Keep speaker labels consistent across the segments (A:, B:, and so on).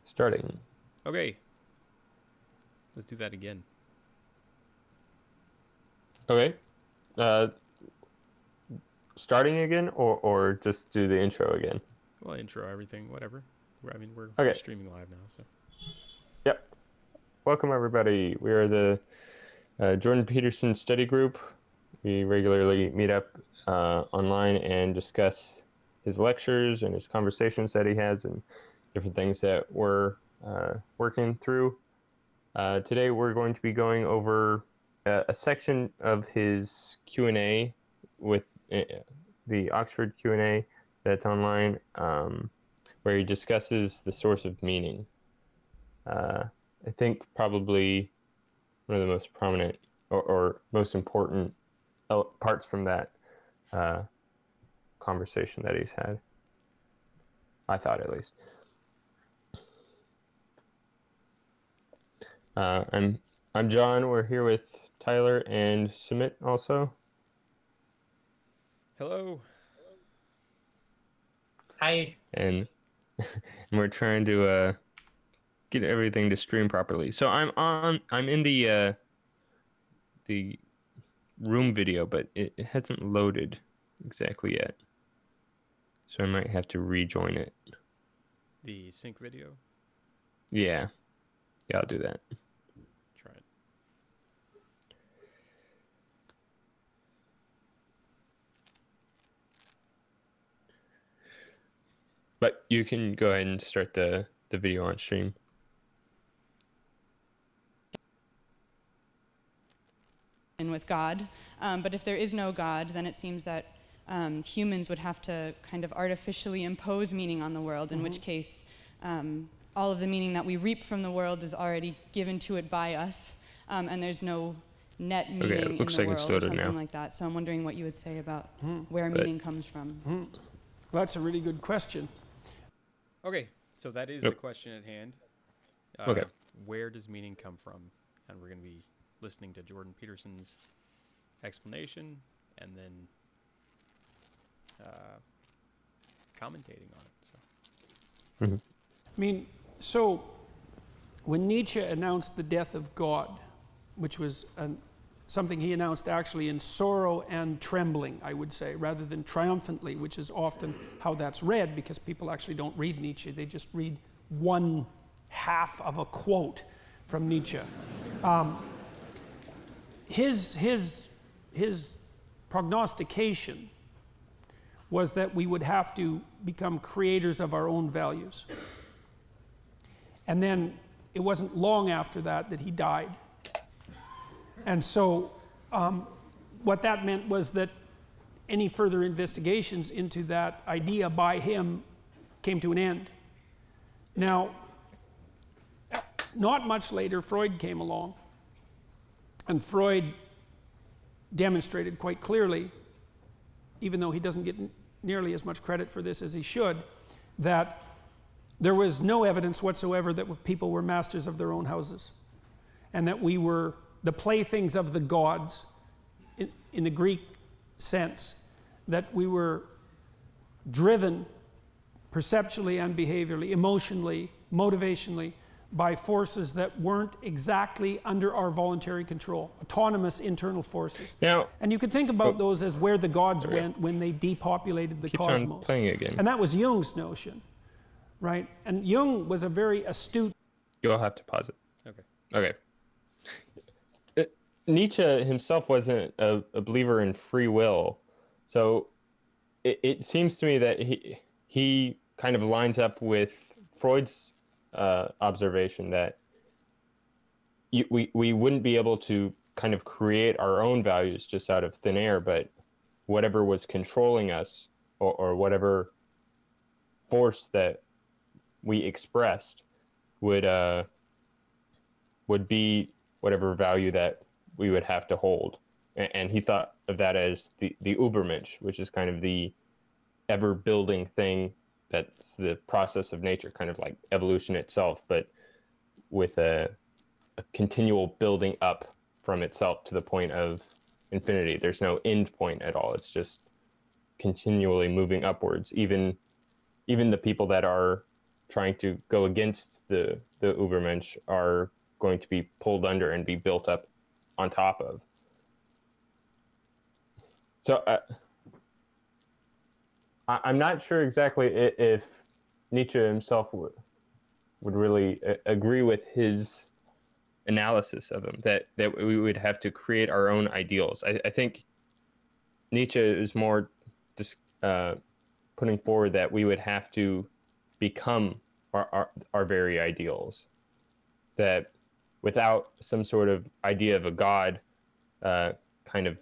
A: Starting.
B: Okay. Let's do that again.
A: Okay. Starting again, or just do the intro again?
B: Well, intro, everything, whatever. We're
A: Okay.
B: streaming live now, so.
A: Yep. Welcome, everybody. We are the Jordan Peterson study group. We regularly meet up online and discuss his lectures and his conversations that he has and different things that we're working through. Today we're going to be going over a section of his Q&A with the Oxford Q&A that's online, where he discusses the source of meaning. I think probably one of the most prominent or most important parts from that conversation that he's had. I thought, at least. I'm John. We're here with Tyler and Sumit also.
B: Hello.
C: Hi.
A: And we're trying to get everything to stream properly. So I'm in the room video, but it hasn't loaded exactly yet. So I might have to rejoin it.
B: The sync video?
A: Yeah. Yeah, I'll do that.
B: Try it.
A: But you can go ahead and start the video on stream.
D: And with God, but if there is no God, then it seems that humans would have to kind of artificially impose meaning on the world, in which case all of the meaning that we reap from the world is already given to it by us, and there's no net meaning in the world or something like that. So I'm wondering what you would say about where meaning comes from.
E: Well, that's a really good question.
B: Okay, so that is the question at hand. Where does meaning come from? And we're going to be listening to Jordan Peterson's explanation and then commentating on it. So.
E: I mean, so when Nietzsche announced the death of God, which was something he announced actually in sorrow and trembling, I would say, rather than triumphantly, which is often how that's read, because people actually don't read Nietzsche. They just read one half of a quote from Nietzsche. His prognostication was that we would have to become creators of our own values. And then it wasn't long after that that he died. And so what that meant was that any further investigations into that idea by him came to an end. Now, not much later, Freud came along. And Freud demonstrated quite clearly, even though he doesn't get nearly as much credit for this as he should, that there was no evidence whatsoever that people were masters of their own houses, and that we were the playthings of the gods, in the Greek sense, that we were driven perceptually and behaviorally, emotionally, motivationally, by forces that weren't exactly under our voluntary control, autonomous internal forces.
A: Now,
E: and you could think about those as where the gods went when they depopulated the cosmos.
A: Playing again.
E: And that was Jung's notion, right? And Jung was a very astute...
A: You'll have to pause it.
B: Okay.
A: Nietzsche himself wasn't a believer in free will, so it seems to me that he kind of lines up with Freud's observation that we wouldn't be able to kind of create our own values just out of thin air, but whatever was controlling us or whatever force that we expressed would be whatever value that we would have to hold. And he thought of that as the Übermensch, which is kind of the ever-building thing. That's the process of nature, kind of like evolution itself, but with a continual building up from itself to the point of infinity. There's no end point at all. It's just continually moving upwards. Even the people that are trying to go against the Übermensch are going to be pulled under and be built up on top of. So I'm not sure exactly if Nietzsche himself would really agree with his analysis of him, that we would have to create our own ideals. I think Nietzsche is more just putting forward that we would have to become our very ideals, that without some sort of idea of a God kind of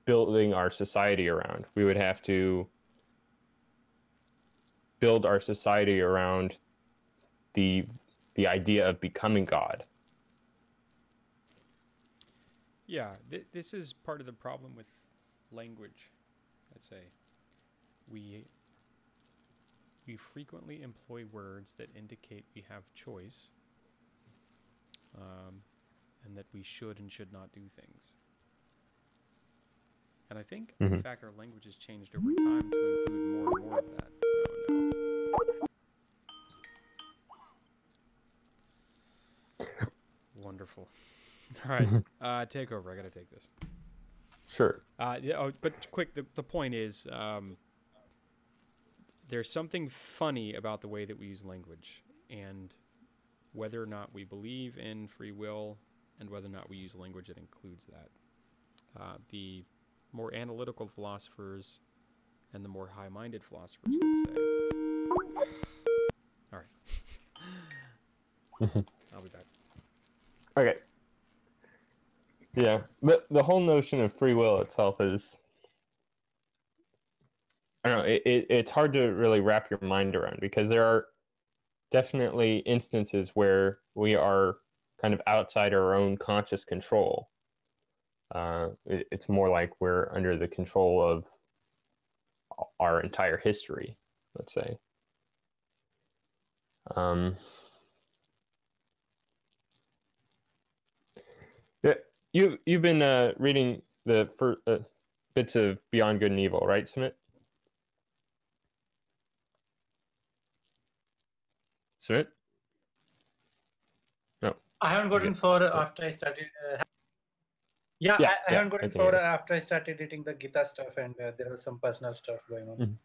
A: building our society around, we would have to build our society around the idea of becoming God.
B: Yeah, this is part of the problem with language. I'd say we frequently employ words that indicate we have choice, and that we should and should not do things. And I think, in fact, our language has changed over time to include more and more of that. Oh, no. Wonderful. All right, take over. I got to take this.
A: Sure.
B: But quick, the point is, there's something funny about the way that we use language, and whether or not we believe in free will, and whether or not we use language that includes that. The more analytical philosophers and the more high-minded philosophers, let's say. All right. I'll be back.
A: Okay. Yeah, the whole notion of free will itself is, I don't know, it's hard to really wrap your mind around, because there are definitely instances where we are kind of outside our own conscious control. It's more like we're under the control of our entire history, let's say. Yeah, you've been reading the bits of Beyond Good and Evil, right, Sumit? Sumit? No.
C: I haven't gotten far after I started. I haven't gotten far after I started reading the Gita stuff, and there was some personal stuff going on.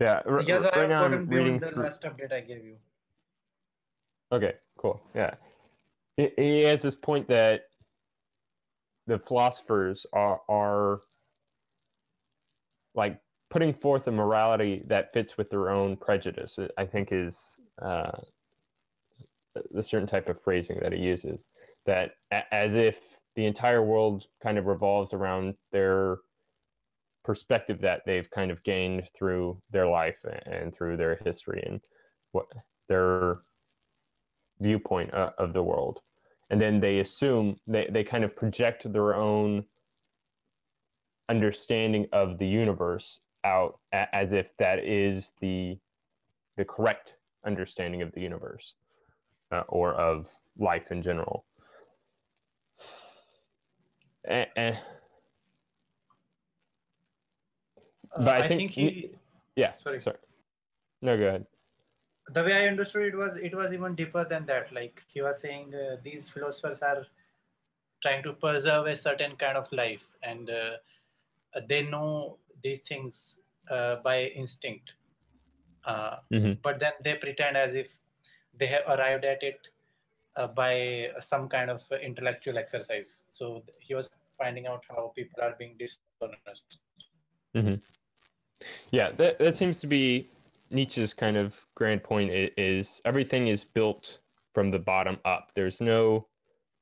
A: Yeah,
C: Yes, I have
A: now
C: gotten
A: I'm
C: beyond
A: reading
C: the last update I gave you.
A: Okay, cool. Yeah, he has this point that the philosophers are like putting forth a morality that fits with their own prejudice. I think is the certain type of phrasing that he uses, that as if the entire world kind of revolves around their perspective that they've kind of gained through their life and through their history and what their viewpoint of the world. And then they assume they kind of project their own understanding of the universe out as if that is the correct understanding of the universe or of life in general. But I think
C: he.
A: Yeah. Sorry. No, go ahead.
C: The way I understood it was even deeper than that. Like he was saying, these philosophers are trying to preserve a certain kind of life, and they know these things by instinct. But then they pretend as if they have arrived at it by some kind of intellectual exercise. So he was finding out how people are being dishonest.
A: Yeah, that seems to be Nietzsche's kind of grand point, is everything is built from the bottom up. There's no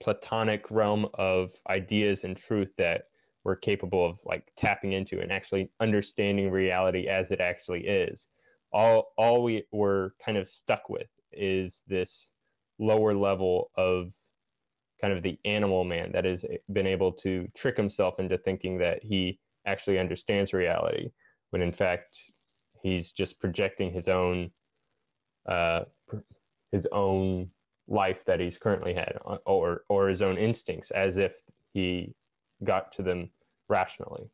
A: Platonic realm of ideas and truth that we're capable of like tapping into and actually understanding reality as it actually is. All we were kind of stuck with is this lower level of kind of the animal man that has been able to trick himself into thinking that he actually understands reality, when in fact he's just projecting his own life that he's currently had, or his own instincts, as if he got to them rationally.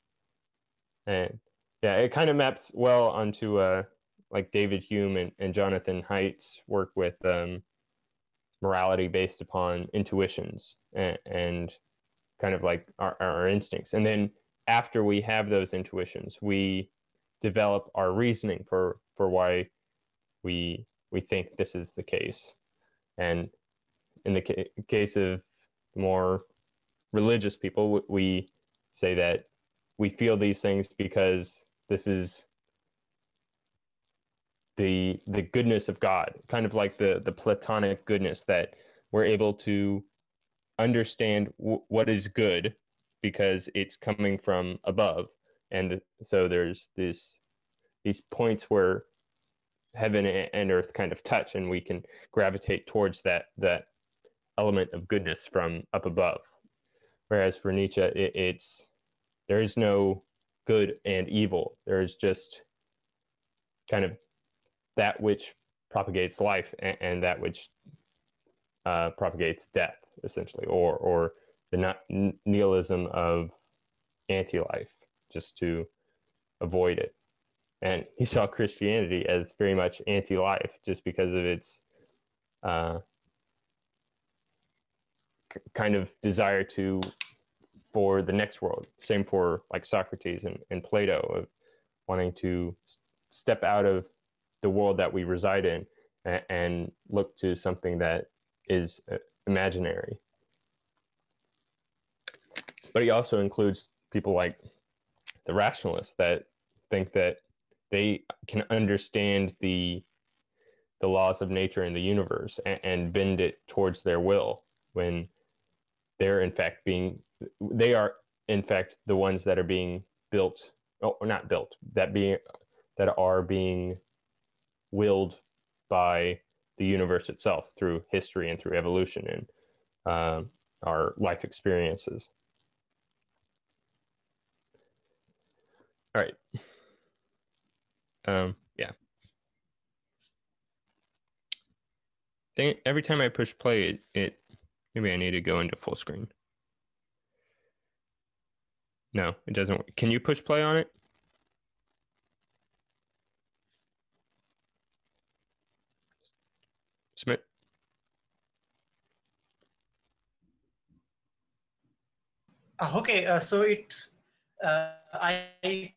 A: And yeah, it kind of maps well onto like David Hume and Jonathan Haidt's work with morality based upon intuitions and kind of like our instincts. And then after we have those intuitions, we develop our reasoning for why we think this is the case. And in the case of more religious people, we say that we feel these things because this is the goodness of God, kind of like the Platonic goodness, that we're able to understand what is good because it's coming from above. And so there's these points where heaven and earth kind of touch, and we can gravitate towards that element of goodness from up above. Whereas for Nietzsche, there is no good and evil. There is just kind of that which propagates life and that which propagates death, essentially, or the nihilism of anti-life, just to avoid it. And he saw Christianity as very much anti-life, just because of its kind of desire for the next world. Same for like Socrates and Plato, of wanting to step out of the world that we reside in and look to something that is imaginary. But he also includes people like the rationalists that think that they can understand the laws of nature and the universe and bend it towards their will, when they are in fact the ones that are being built, or not built, that are being willed by the universe itself through history and through evolution and our life experiences. All right. Yeah. Dang it, every time I push play, it maybe I need to go into full screen. No, it doesn't work. Can you push play on it? Sumit?
C: Okay, so I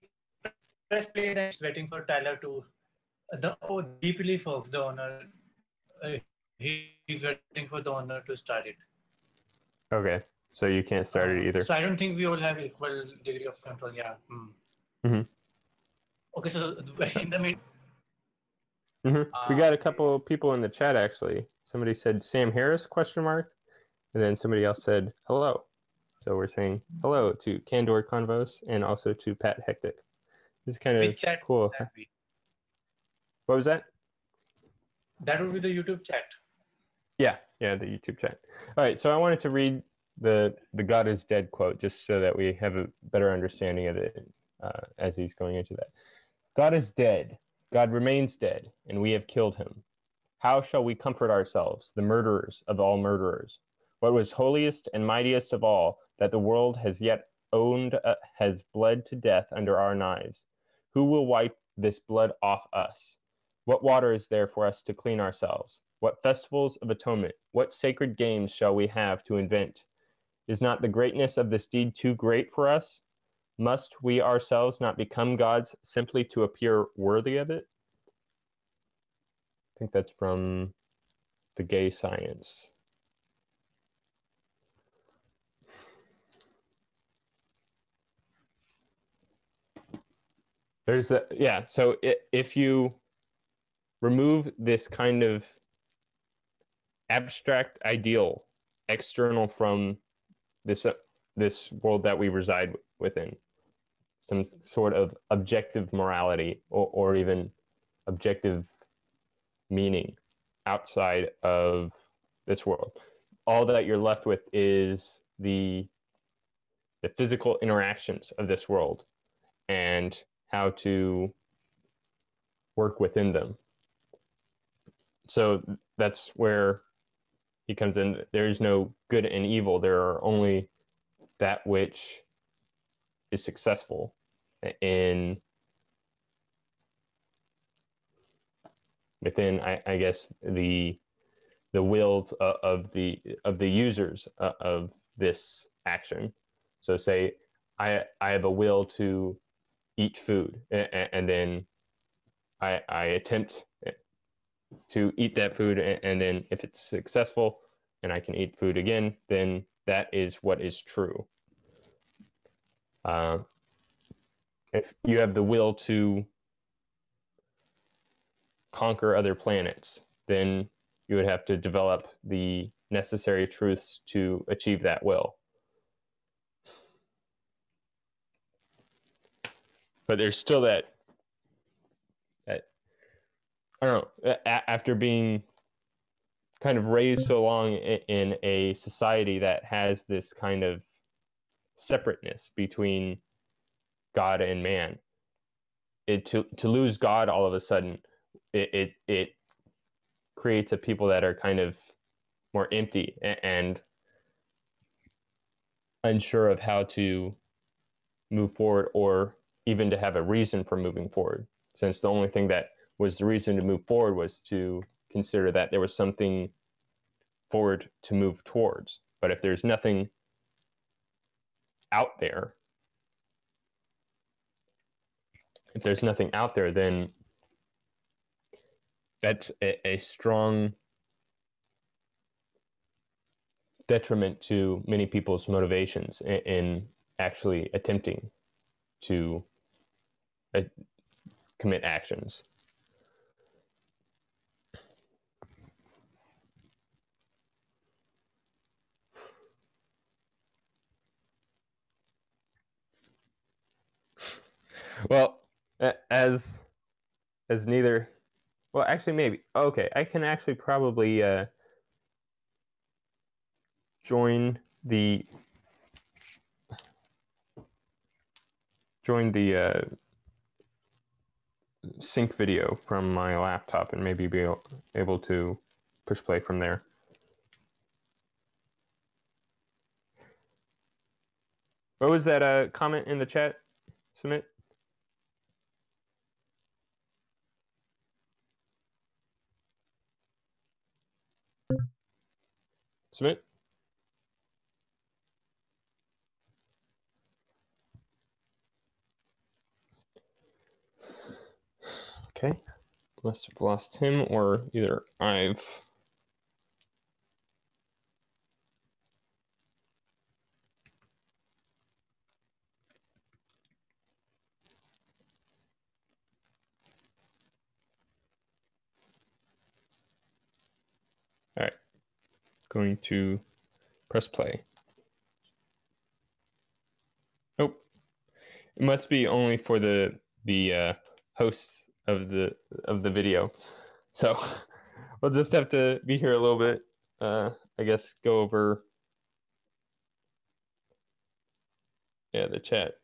C: press play, then it's waiting for Tyler to deeply folks, the owner. He's waiting for the owner to start it.
A: Okay, so you can't start it either.
C: So I don't think we all have equal degree of control. Yeah.
A: Mm-hmm.
C: Okay, so in the mid.
A: We got a couple people in the chat, actually. Somebody said Sam Harris, ? And then somebody else said hello. So we're saying hello to Candor Convos and also to Pat Hectic. This is kind of cool. What was that?
C: That would be the YouTube chat.
A: Yeah, the YouTube chat. All right, so I wanted to read the God is dead quote, just so that we have a better understanding of it as he's going into that. God is dead. God remains dead, and we have killed him. How shall we comfort ourselves, the murderers of all murderers? What was holiest and mightiest of all that the world has yet owned has bled to death under our knives. Who will wipe this blood off us? What water is there for us to clean ourselves? What festivals of atonement, what sacred games shall we have to invent? Is not the greatness of this deed too great for us? Must we ourselves not become gods simply to appear worthy of it? I think that's from The Gay Science. There's a, yeah, so if you remove this kind of abstract ideal external from this world that we reside within, some sort of objective morality or even objective meaning outside of this world, all that you're left with is the physical interactions of this world and how to work within them. So that's where he comes in. There is no good and evil. There are only that which is successful in within, I guess, the wills of the users of this action. So say I have a will to eat food, and then I attempt to eat that food, and then if it's successful and I can eat food again, then that is what is true. If you have the will to conquer other planets, then you would have to develop the necessary truths to achieve that will. But there's still that I don't know, after being kind of raised so long in a society that has this kind of separateness between God and man, to lose God all of a sudden, it creates a people that are kind of more empty and unsure of how to move forward, or even to have a reason for moving forward, since the only thing that was the reason to move forward was to consider that there was something forward to move towards. But if there's nothing out there, then that's a strong detriment to many people's motivations in actually attempting to commit actions. Well, as neither, well, actually, maybe. Okay, I can actually probably join the sync video from my laptop and maybe be able to push play from there. What was that comment in the chat, Sumit? Sumit? Okay, must have lost him, or either I've... All right, going to press play. Oh, it must be only for the hosts of the video. So we'll just have to be here a little bit. I guess go over the chat.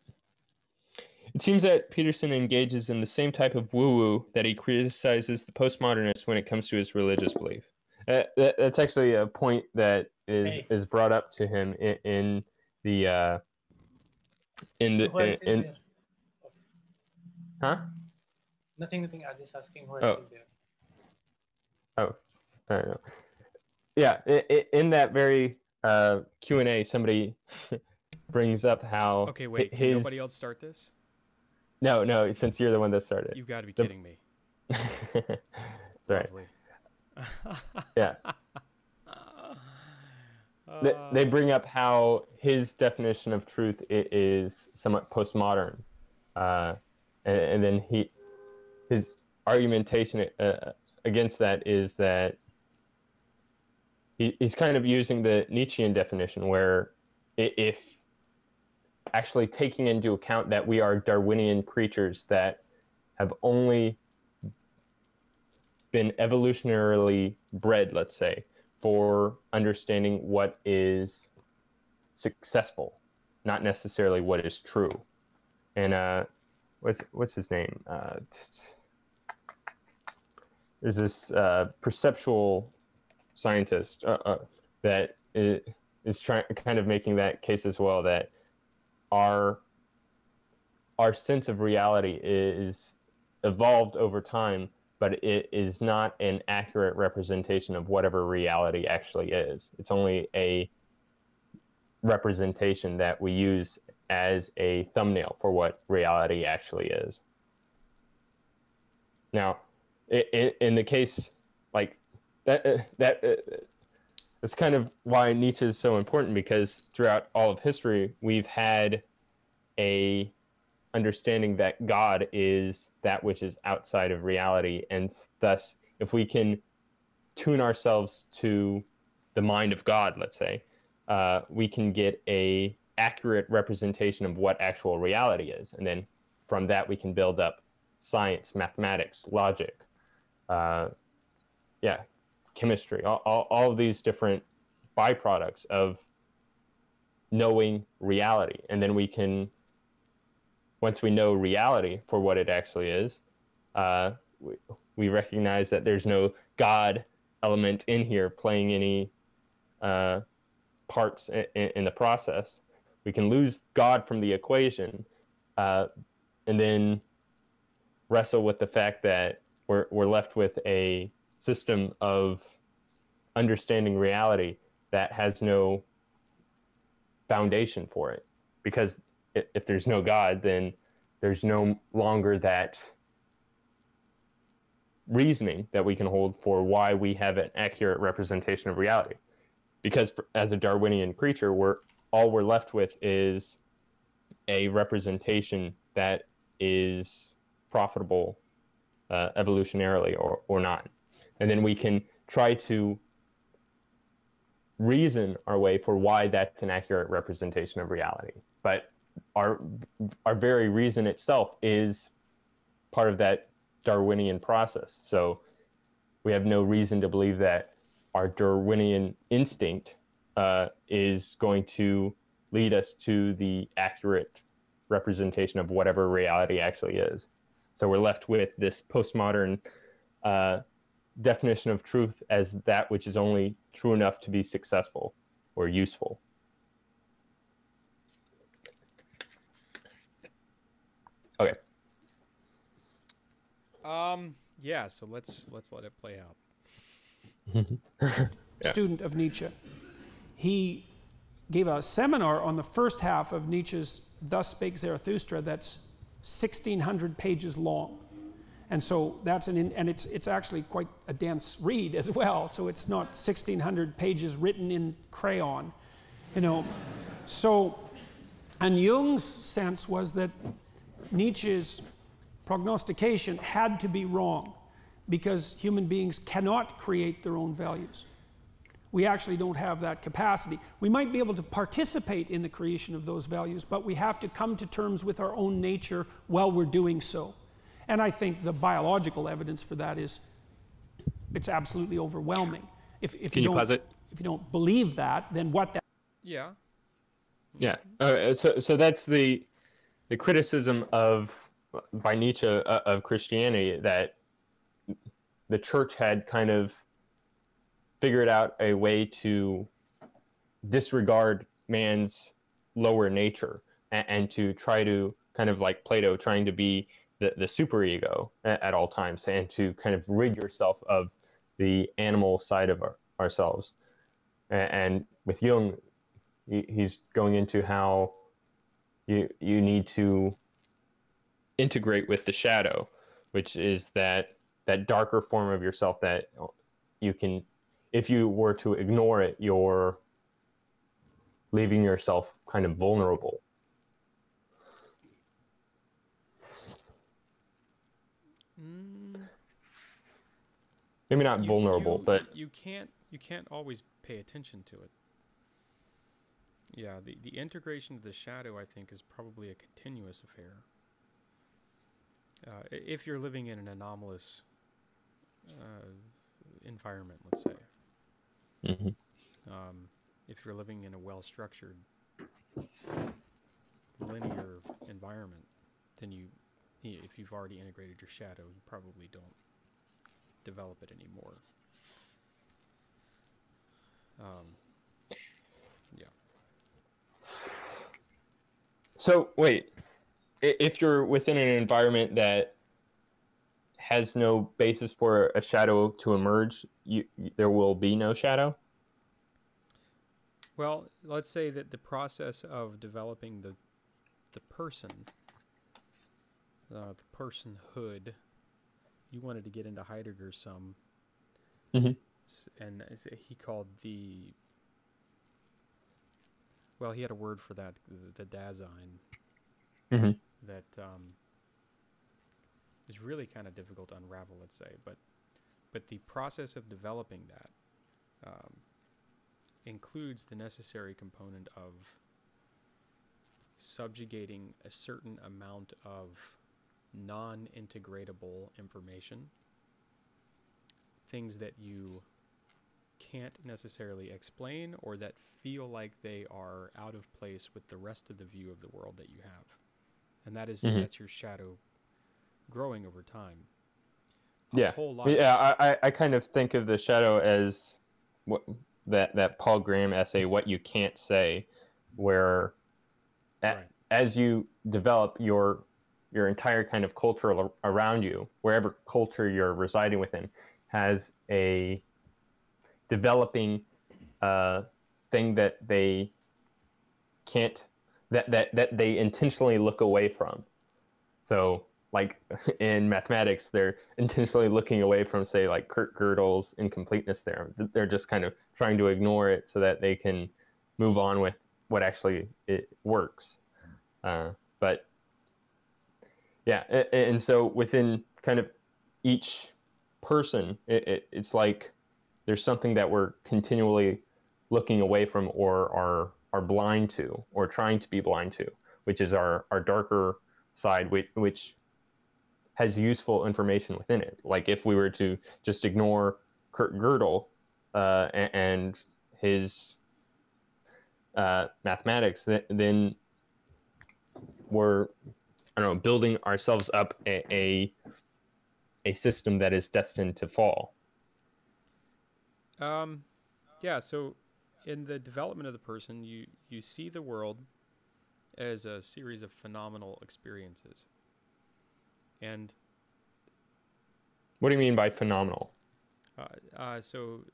A: It seems that Peterson engages in the same type of woo-woo that he criticizes the postmodernists when it comes to his religious belief. That's actually a point that is brought up to him in the huh?
C: Nothing. I'm just asking who else is there.
A: Oh, I don't know. Yeah, in that very Q&A, somebody brings up how...
B: Okay, wait, can nobody else start this?
A: No, since you're the one that started.
B: You've got to be kidding me.
A: Sorry. Yeah. They bring up how his definition of truth is somewhat postmodern. And then his argumentation against that is that he's kind of using the Nietzschean definition, where if actually taking into account that we are Darwinian creatures that have only been evolutionarily bred, let's say, for understanding what is successful, not necessarily what is true. And what's his name? There's this perceptual scientist that is kind of making that case as well, that our sense of reality is evolved over time, but it is not an accurate representation of whatever reality actually is. It's only a representation that we use as a thumbnail for what reality actually is. Now, in the case like that's kind of why Nietzsche is so important, because throughout all of history, we've had a understanding that God is that which is outside of reality, and thus, if we can tune ourselves to the mind of God, let's say, we can get a accurate representation of what actual reality is, and then from that we can build up science, mathematics, logic, chemistry, all of these different byproducts of knowing reality. And then we can, once we know reality for what it actually is, we recognize that there's no God element in here playing any parts in the process. We can lose God from the equation, and then wrestle with the fact that we're left with a system of understanding reality that has no foundation for it. Because if there's no God, then there's no longer that reasoning that we can hold for why we have an accurate representation of reality. Because as a Darwinian creature, all we're left with is a representation that is profitable evolutionarily or not. And then we can try to reason our way for why that's an accurate representation of reality. But our very reason itself is part of that Darwinian process. So we have no reason to believe that our Darwinian instinct is going to lead us to the accurate representation of whatever reality actually is. So we're left with this postmodern definition of truth as that which is only true enough to be successful or useful. Okay.
B: Yeah, so let's let it play out.
E: Student of Nietzsche. He gave a seminar on the first half of Nietzsche's Thus Spake Zarathustra that's 1,600 pages long. And so that's and it's actually quite a dense read as well. So it's not 1,600 pages written in crayon, you know. So, and Jung's sense was that Nietzsche's prognostication had to be wrong because human beings cannot create their own values. We actually don't have that capacity. We might be able to participate in the creation of those values, but we have to come to terms with our own nature while we're doing so. And I think the biological evidence for that is, it's absolutely overwhelming. If
A: Can you pause it?
E: If you don't believe that, then what that...
B: Yeah.
A: Yeah. So that's the criticism by Nietzsche of Christianity, that the church had kind of figured out a way to disregard man's lower nature and to try to, kind of like Plato, trying to be the superego at all times, and to kind of rid yourself of the animal side of ourselves. And with Jung, he's going into how you need to integrate with the shadow, which is that darker form of yourself that you can, if you were to ignore it, you're leaving yourself kind of vulnerable. Maybe not vulnerable, but
B: you can't always pay attention to it. Yeah, the integration of the shadow, I think, is probably a continuous affair. If you're living in an anomalous environment, let's say.
A: Mm-hmm.
B: If you're living in a well-structured, linear environment, then if you've already integrated your shadow, you probably don't develop it anymore. Yeah.
A: So wait, if you're within an environment that has no basis for a shadow to emerge, there will be no shadow?
B: Well, let's say that the process of developing the person, the personhood, you wanted to get into Heidegger some,
A: Mm-hmm.
B: and he called well, he had a word for that, the Dasein,
A: Mm-hmm.
B: that is really kind of difficult to unravel, let's say, but the process of developing that includes the necessary component of subjugating a certain amount of non-integratable information, things that you can't necessarily explain or that feel like they are out of place with the rest of the view of the world that you have. And that is that's your shadow growing over time. A whole lot.
A: Yeah, I kind of think of the shadow as what that Paul Graham essay, What You Can't Say, where as you develop your entire kind of culture around you, wherever culture you're residing within, has a developing thing that they can't, that they intentionally look away from. So like in mathematics, they're intentionally looking away from, say, like Kurt Gödel's incompleteness theorem. They're just kind of trying to ignore it so that they can move on with what actually it works. But yeah, and so within kind of each person, it's like there's something that we're continually looking away from or are blind to or trying to be blind to, which is our darker side, which has useful information within it. Like if we were to just ignore Kurt Gödel and his mathematics, then we're, I don't know, building ourselves up a system that is destined to fall.
B: Yeah, so in the development of the person, you see the world as a series of phenomenal experiences. And
A: what do you mean by phenomenal?
B: So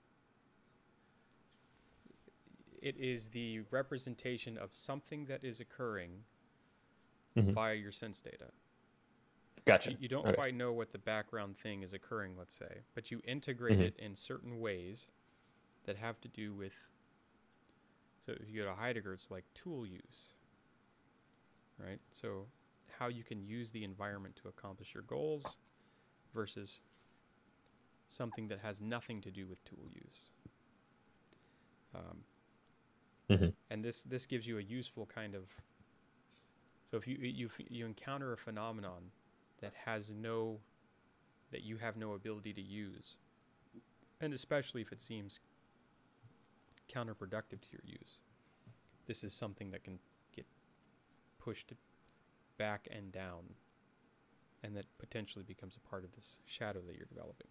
B: it is the representation of something that is occurring via your sense data.
A: Gotcha.
B: You don't quite know what the background thing is occurring, let's say, but you integrate it in certain ways that have to do with, so if you go to Heidegger, it's like tool use, right? So how you can use the environment to accomplish your goals versus something that has nothing to do with tool use. And this gives you a useful kind of, so if you encounter a phenomenon that you have no ability to use, and especially if it seems counterproductive to your use, this is something that can get pushed back and down, and that potentially becomes a part of this shadow that you're developing.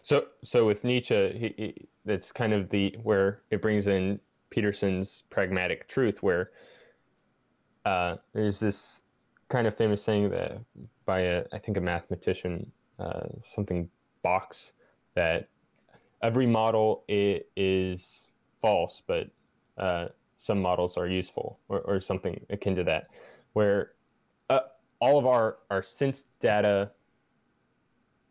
A: So with Nietzsche, that's kind of where it brings in Peterson's Pragmatic Truth, where there's this kind of famous saying that by I think a mathematician, something Box, that every model is false, but some models are useful, or something akin to that, where all of our sense data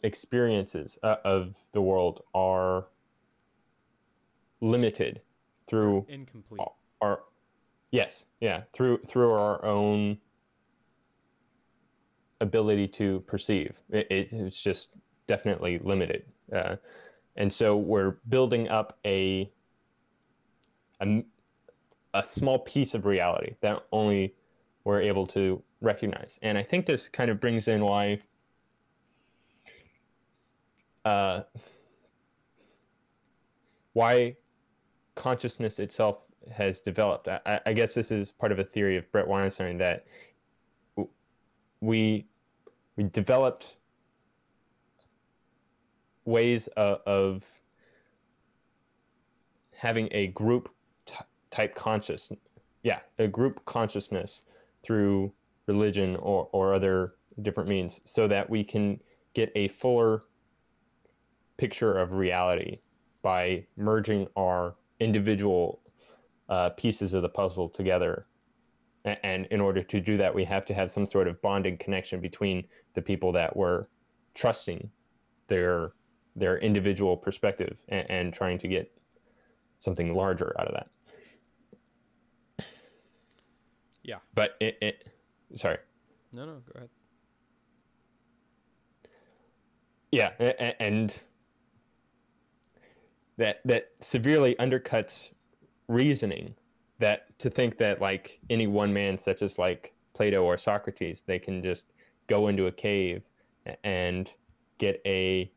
A: experiences of the world are limited through
B: incomplete
A: through our own ability to perceive. It's just definitely limited, and so we're building up a small piece of reality that only we're able to recognize. And I think this kind of brings in why consciousness itself has developed. I guess this is part of a theory of Brett Weinstein, that we developed ways of having a group type consciousness, a group consciousness through religion or other different means, so that we can get a fuller picture of reality by merging our individual pieces of the puzzle together. And in order to do that, we have to have some sort of bonding connection between the people that were trusting their individual perspective and trying to get something larger out of that.
B: Yeah.
A: But sorry.
B: No, go ahead.
A: Yeah, and that severely undercuts reasoning, that to think that like any one man, such as like Plato or Socrates, they can just go into a cave and get a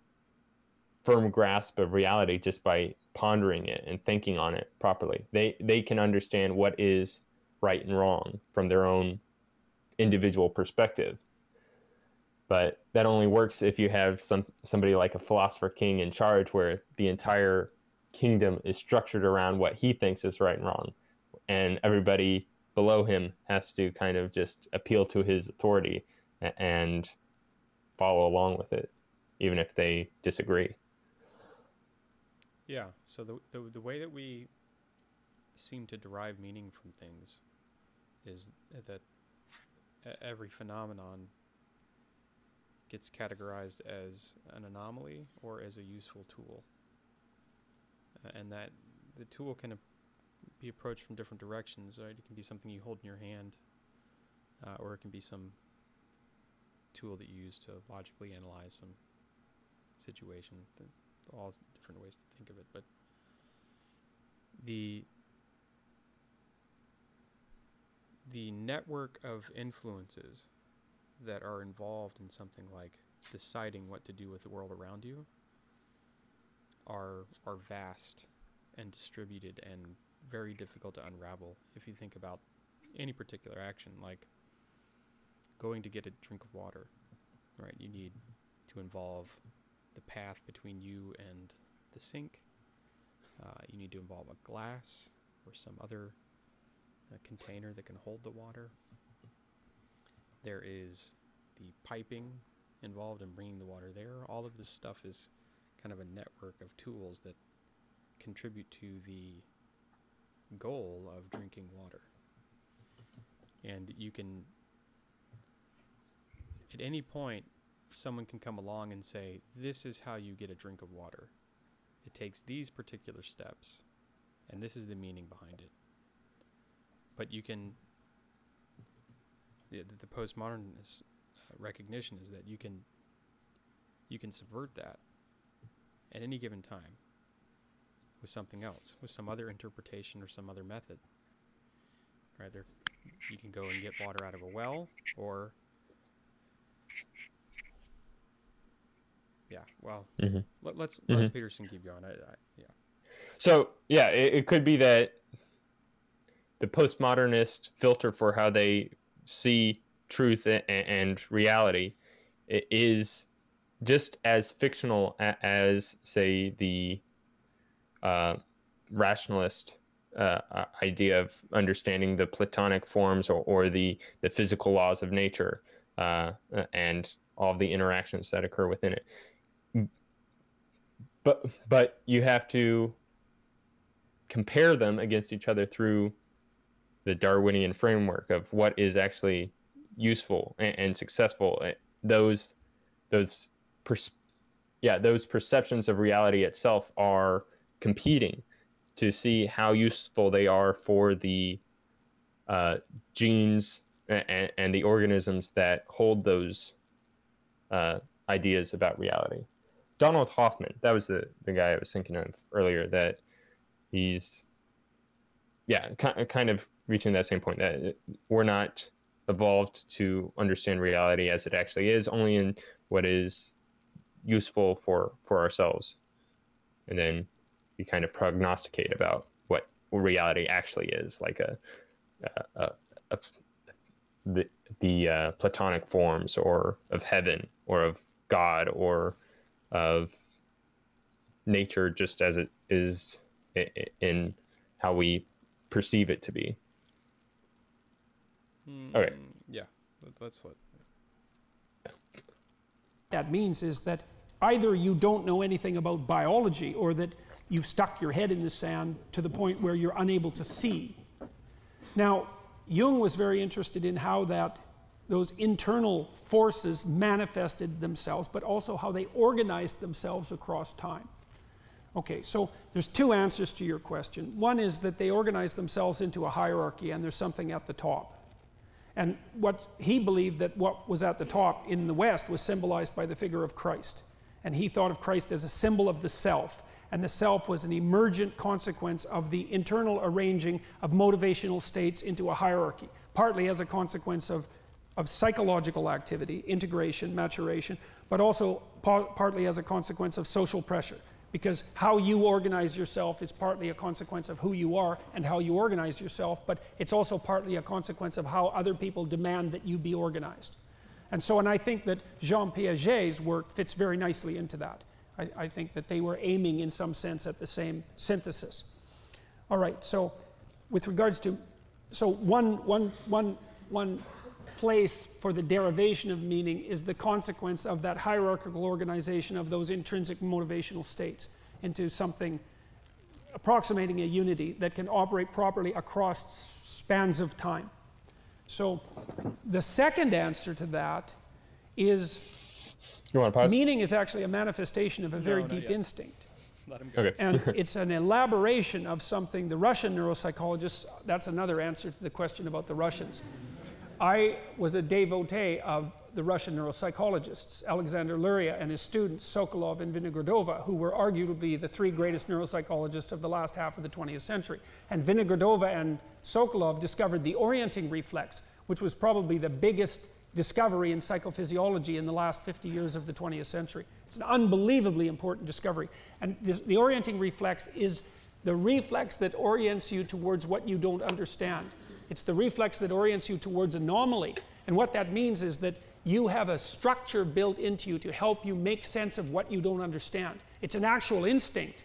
A: firm grasp of reality just by pondering it and thinking on it properly. They can understand what is right and wrong from their own individual perspective. But that only works if you have somebody like a philosopher king in charge, where the entire kingdom is structured around what he thinks is right and wrong, and everybody below him has to kind of just appeal to his authority and follow along with it, even if they disagree.
B: Yeah. So the way that we seem to derive meaning from things is that every phenomenon gets categorized as an anomaly or as a useful tool, and that the tool can be approached from different directions. Right? It can be something you hold in your hand, or it can be some tool that you use to logically analyze some situation. All different ways to think of it, but the network of influences that are involved in something like deciding what to do with the world around you are vast and distributed and very difficult to unravel. If you think about any particular action, like going to get a drink of water, right? You need to involve the path between you and the sink. You need to involve a glass or some other container that can hold the water. There is the piping involved in bringing the water there. All of this stuff is kind of a network of tools that contribute to the goal of drinking water. And you can, at any point, someone can come along and say, this is how you get a drink of water. It takes these particular steps, and this is the meaning behind it. But you can, the postmodernist recognition is that you can subvert that at any given time with something else, with some other interpretation or some other method. Right there, you can go and get water out of a well, or let's let Peterson keep going. Yeah.
A: So yeah, it could be that the postmodernist filter for how they see truth and reality is just as fictional as, say, the rationalist idea of understanding the Platonic forms or the physical laws of nature and all of the interactions that occur within it. But you have to compare them against each other through the Darwinian framework of what is actually useful and successful. Those perceptions of reality itself are competing to see how useful they are for the genes and the organisms that hold those ideas about reality. Donald Hoffman, that was the guy I was thinking of earlier, that he's kind of reaching that same point, that we're not evolved to understand reality as it actually is, only in what is useful for ourselves. And then you kind of prognosticate about what reality actually is, like the Platonic forms, or of heaven, or of God, or of nature just as it is in how we perceive it to be.
B: Okay. Yeah, let's let.
E: That means is that either you don't know anything about biology or that you've stuck your head in the sand to the point where you're unable to see. Now, Jung was very interested in how those internal forces manifested themselves, but also how they organized themselves across time. Okay, so there's two answers to your question. One is that they organized themselves into a hierarchy and there's something at the top. And what he believed that what was at the top in the West was symbolized by the figure of Christ. And he thought of Christ as a symbol of the self. And the self was an emergent consequence of the internal arranging of motivational states into a hierarchy, partly as a consequence of psychological activity, integration, maturation, but also partly as a consequence of social pressure. Because how you organize yourself is partly a consequence of who you are and how you organize yourself, but it's also partly a consequence of how other people demand that you be organized. And I think that Jean Piaget's work fits very nicely into that. I think that they were aiming in some sense at the same synthesis. All right, so with regards to, so one place for the derivation of meaning is the consequence of that hierarchical organization of those intrinsic motivational states into something approximating a unity that can operate properly across spans of time. So the second answer to that is meaning is actually a manifestation of a very deep instinct.
B: Let him go.
A: Okay.
E: And it's an elaboration of something the Russian neuropsychologists, that's another answer to the question about the Russians. I was a devotee of the Russian neuropsychologists, Alexander Luria and his students, Sokolov and Vinogradova, who were arguably the three greatest neuropsychologists of the last half of the 20th century. And Vinogradova and Sokolov discovered the orienting reflex, which was probably the biggest discovery in psychophysiology in the last 50 years of the 20th century. It's an unbelievably important discovery. And the orienting reflex is the reflex that orients you towards what you don't understand. It's the reflex that orients you towards anomaly. And what that means is that you have a structure built into you to help you make sense of what you don't understand. It's an actual instinct.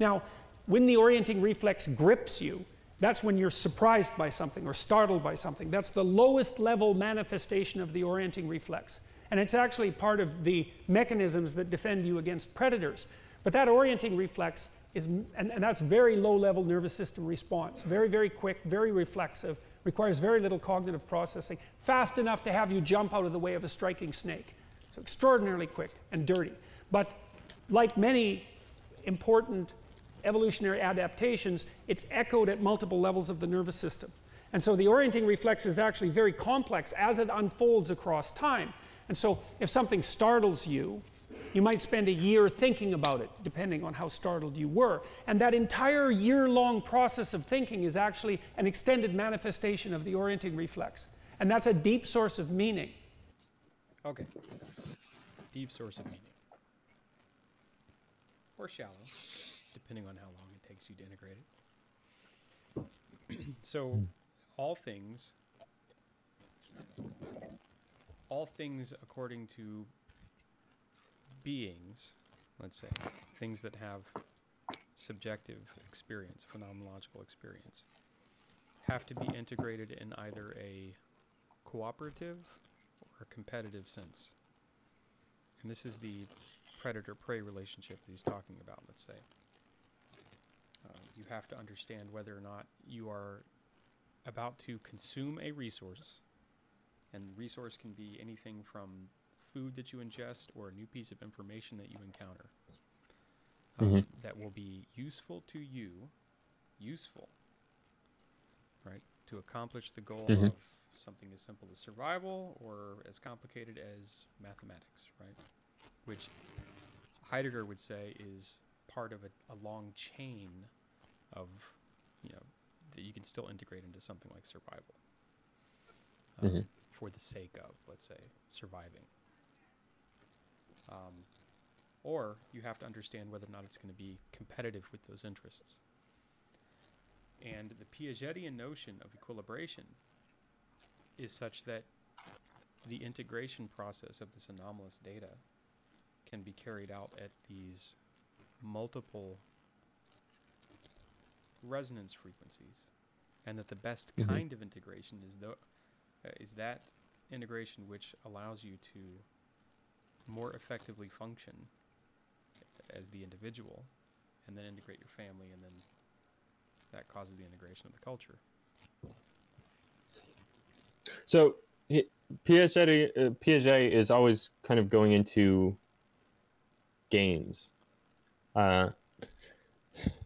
E: Now, when the orienting reflex grips you, that's when you're surprised by something or startled by something. That's the lowest level manifestation of the orienting reflex. And it's actually part of the mechanisms that defend you against predators. But that orienting reflex is, and that's very low level nervous system response. Very, very quick, very reflexive, requires very little cognitive processing, fast enough to have you jump out of the way of a striking snake. So extraordinarily quick and dirty. But like many important evolutionary adaptations, it's echoed at multiple levels of the nervous system. And so the orienting reflex is actually very complex as it unfolds across time. And so if something startles you, you might spend a year thinking about it, depending on how startled you were. And that entire year-long process of thinking is actually an extended manifestation of the orienting reflex. And that's a deep source of meaning.
B: Okay. Deep source of meaning. Or shallow, depending on how long it takes you to integrate it. So, all things according to beings, let's say, things that have subjective experience, phenomenological experience, have to be integrated in either a cooperative or a competitive sense. And this is the predator-prey relationship that he's talking about, let's say. You have to understand whether or not you are about to consume a resource, and the resource can be anything from food that you ingest or a new piece of information that you encounter that will be useful to you, right, to accomplish the goal of something as simple as survival or as complicated as mathematics, right, which Heidegger would say is part of a long chain of, that you can still integrate into something like survival for the sake of, let's say, surviving. Or you have to understand whether or not it's going to be competitive with those interests. And the Piagetian notion of equilibration is such that the integration process of this anomalous data can be carried out at these multiple resonance frequencies, and that the best kind of integration is that integration which allows you to more effectively function as the individual, and then integrate your family, and then that causes the integration of the culture.
A: So Piaget is always kind of going into games.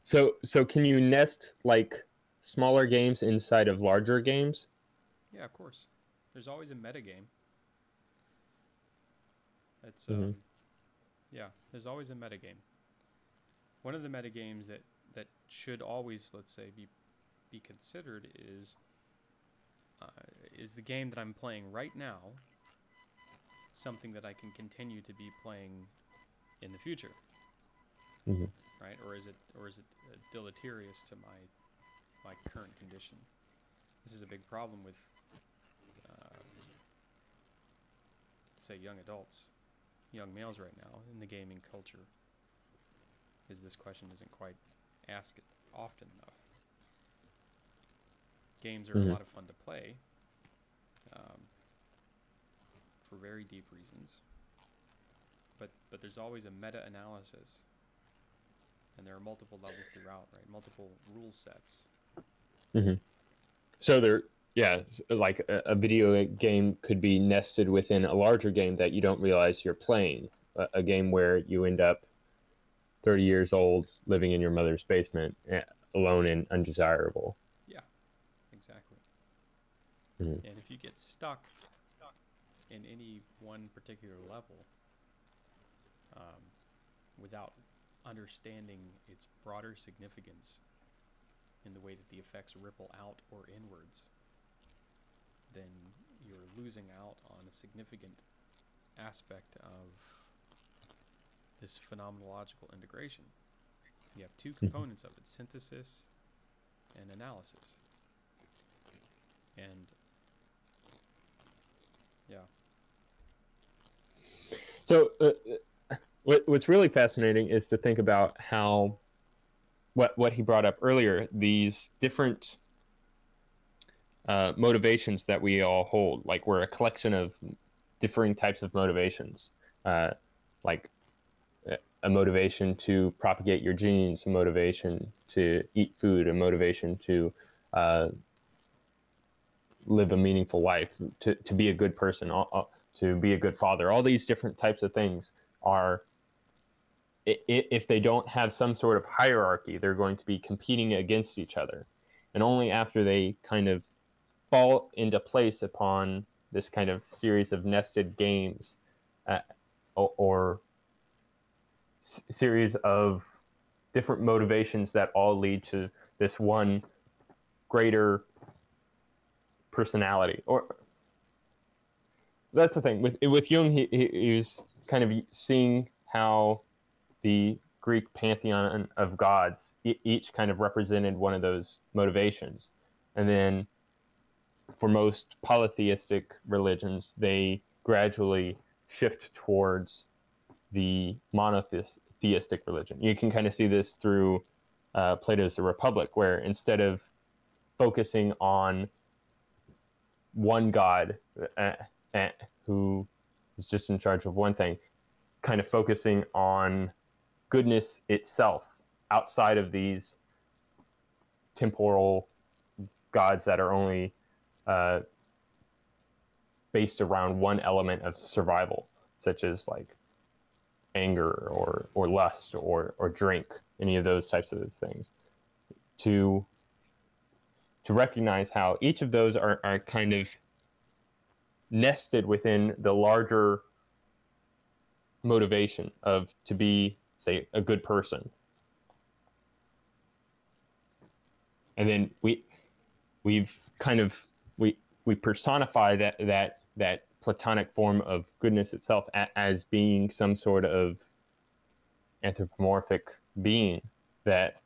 A: So can you nest like smaller games inside of larger games?
B: Yeah, of course. There's always a metagame. It's yeah, there's always a metagame. One of the metagames that should always, let's say, be considered is the game that I'm playing right now something that I can continue to be playing in the future?
A: Mm-hmm.
B: Right? Or is it deleterious to my current condition? This is a big problem with say young adults, young males right now in the gaming culture, is this question isn't quite asked often enough. Games are a lot of fun to play for very deep reasons, but there's always a meta-analysis, and there are multiple levels throughout, right? Multiple rule sets.
A: Mm-hmm. So like a video game could be nested within a larger game that you don't realize you're playing. A game where you end up 30 years old, living in your mother's basement, alone and undesirable.
B: Yeah, exactly.
A: Mm-hmm.
B: And if you get stuck in any one particular level without understanding its broader significance in the way that the effects ripple out or inwards, then you're losing out on a significant aspect of this phenomenological integration. You have two components of it, synthesis and analysis. And yeah.
A: So what's really fascinating is to think about how what he brought up earlier, these different motivations that we all hold. Like we're a collection of differing types of motivations, like a motivation to propagate your genes, a motivation to eat food, a motivation to live a meaningful life, to be a good person, to be a good father. All these different types of things are, if they don't have some sort of hierarchy, they're going to be competing against each other. And only after they kind of fall into place upon this kind of series of nested games or series of different motivations that all lead to this one greater personality. Or that's the thing with Jung, he was kind of seeing how the Greek pantheon of gods each kind of represented one of those motivations, and then for most polytheistic religions, they gradually shift towards the monotheistic religion. You can kind of see this through Plato's The Republic, where instead of focusing on one god who is just in charge of one thing, kind of focusing on goodness itself outside of these temporal gods that are only based around one element of survival, such as like anger or lust or drink, any of those types of things, to recognize how each of those are kind of nested within the larger motivation of to be, say, a good person. And then we personify that Platonic form of goodness itself as being some sort of anthropomorphic being that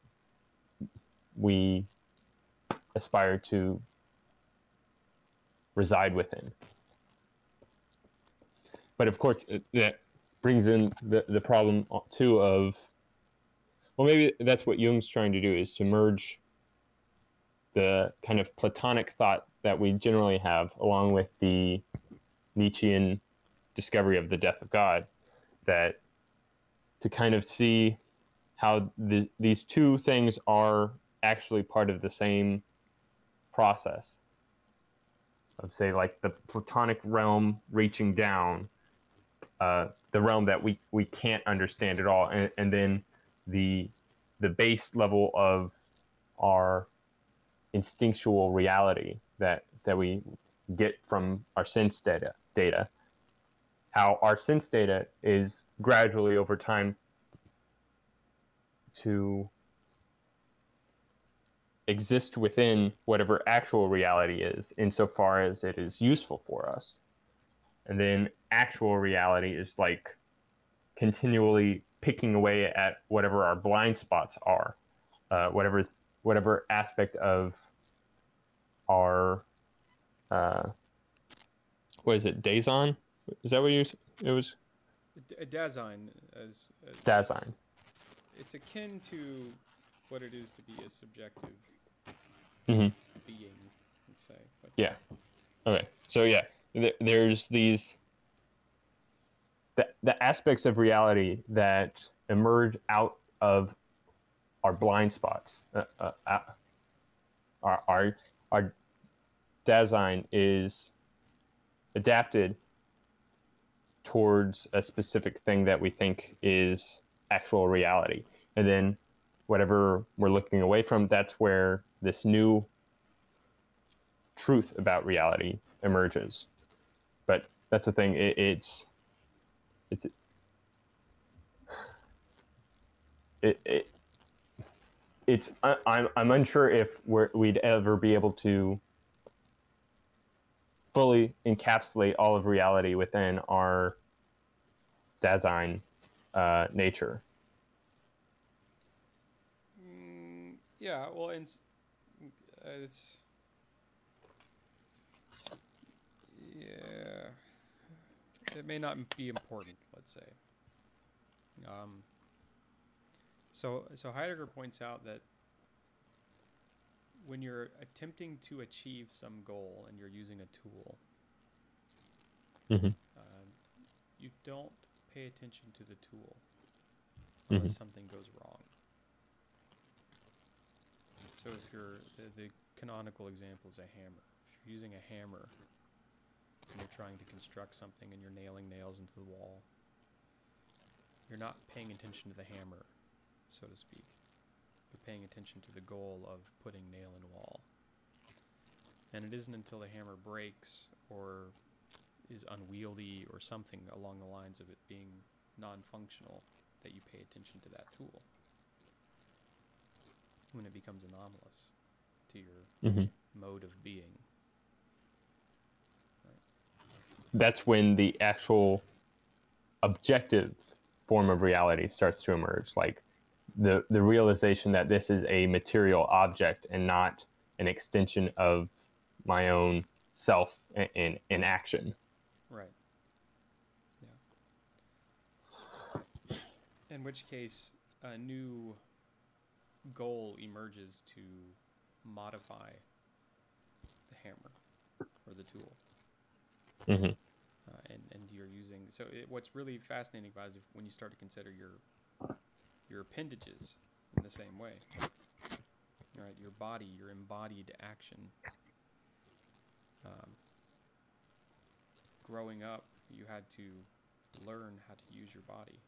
A: we aspire to reside within. But of course, that brings in the problem too of, well, maybe that's what Jung's trying to do, is to merge the kind of Platonic thought that we generally have along with the Nietzschean discovery of the death of God, that to kind of see how these two things are actually part of the same process of, say, like the Platonic realm reaching down, the realm that we can't understand at all, and then the base level of our instinctual reality that we get from our sense data, how our sense data is gradually over time to exist within whatever actual reality is, insofar as it is useful for us. And then actual reality is like continually picking away at whatever our blind spots are, whatever aspect of our what is it, Dasein? Is that what it was?
B: Dasein, as
A: Dasein.
B: It's akin to what it is to be a subjective
A: Mm-hmm.
B: being, let's say. But
A: yeah. Okay. So yeah, there's these the aspects of reality that emerge out of our blind spots. Our Dasein is adapted towards a specific thing that we think is actual reality, and then whatever we're looking away from, that's where this new truth about reality emerges. But that's the thing, I'm unsure if we'd ever be able to fully encapsulate all of reality within our Dasein nature.
B: Yeah, well, it's yeah, it may not be important, let's say. So Heidegger points out that when you're attempting to achieve some goal and you're using a tool,
A: mm-hmm.
B: You don't pay attention to the tool unless something goes wrong. So if the canonical example is a hammer. If you're using a hammer and you're trying to construct something and you're nailing nails into the wall, you're not paying attention to the hammer, so to speak. You're paying attention to the goal of putting nail in wall. And it isn't until the hammer breaks or is unwieldy or something along the lines of it being non-functional that you pay attention to that tool. When it becomes anomalous to your mode of being. Right.
A: That's when the actual objective form of reality starts to emerge, like the realization that this is a material object and not an extension of my own self in action.
B: Right. Yeah. In which case, a new goal emerges to modify the hammer or the tool.
A: Mm-hmm.
B: And you're using... So what's really fascinating about it is when you start to consider your appendages in the same way. Right? Your body, your embodied action. Growing up, you had to learn how to use your body.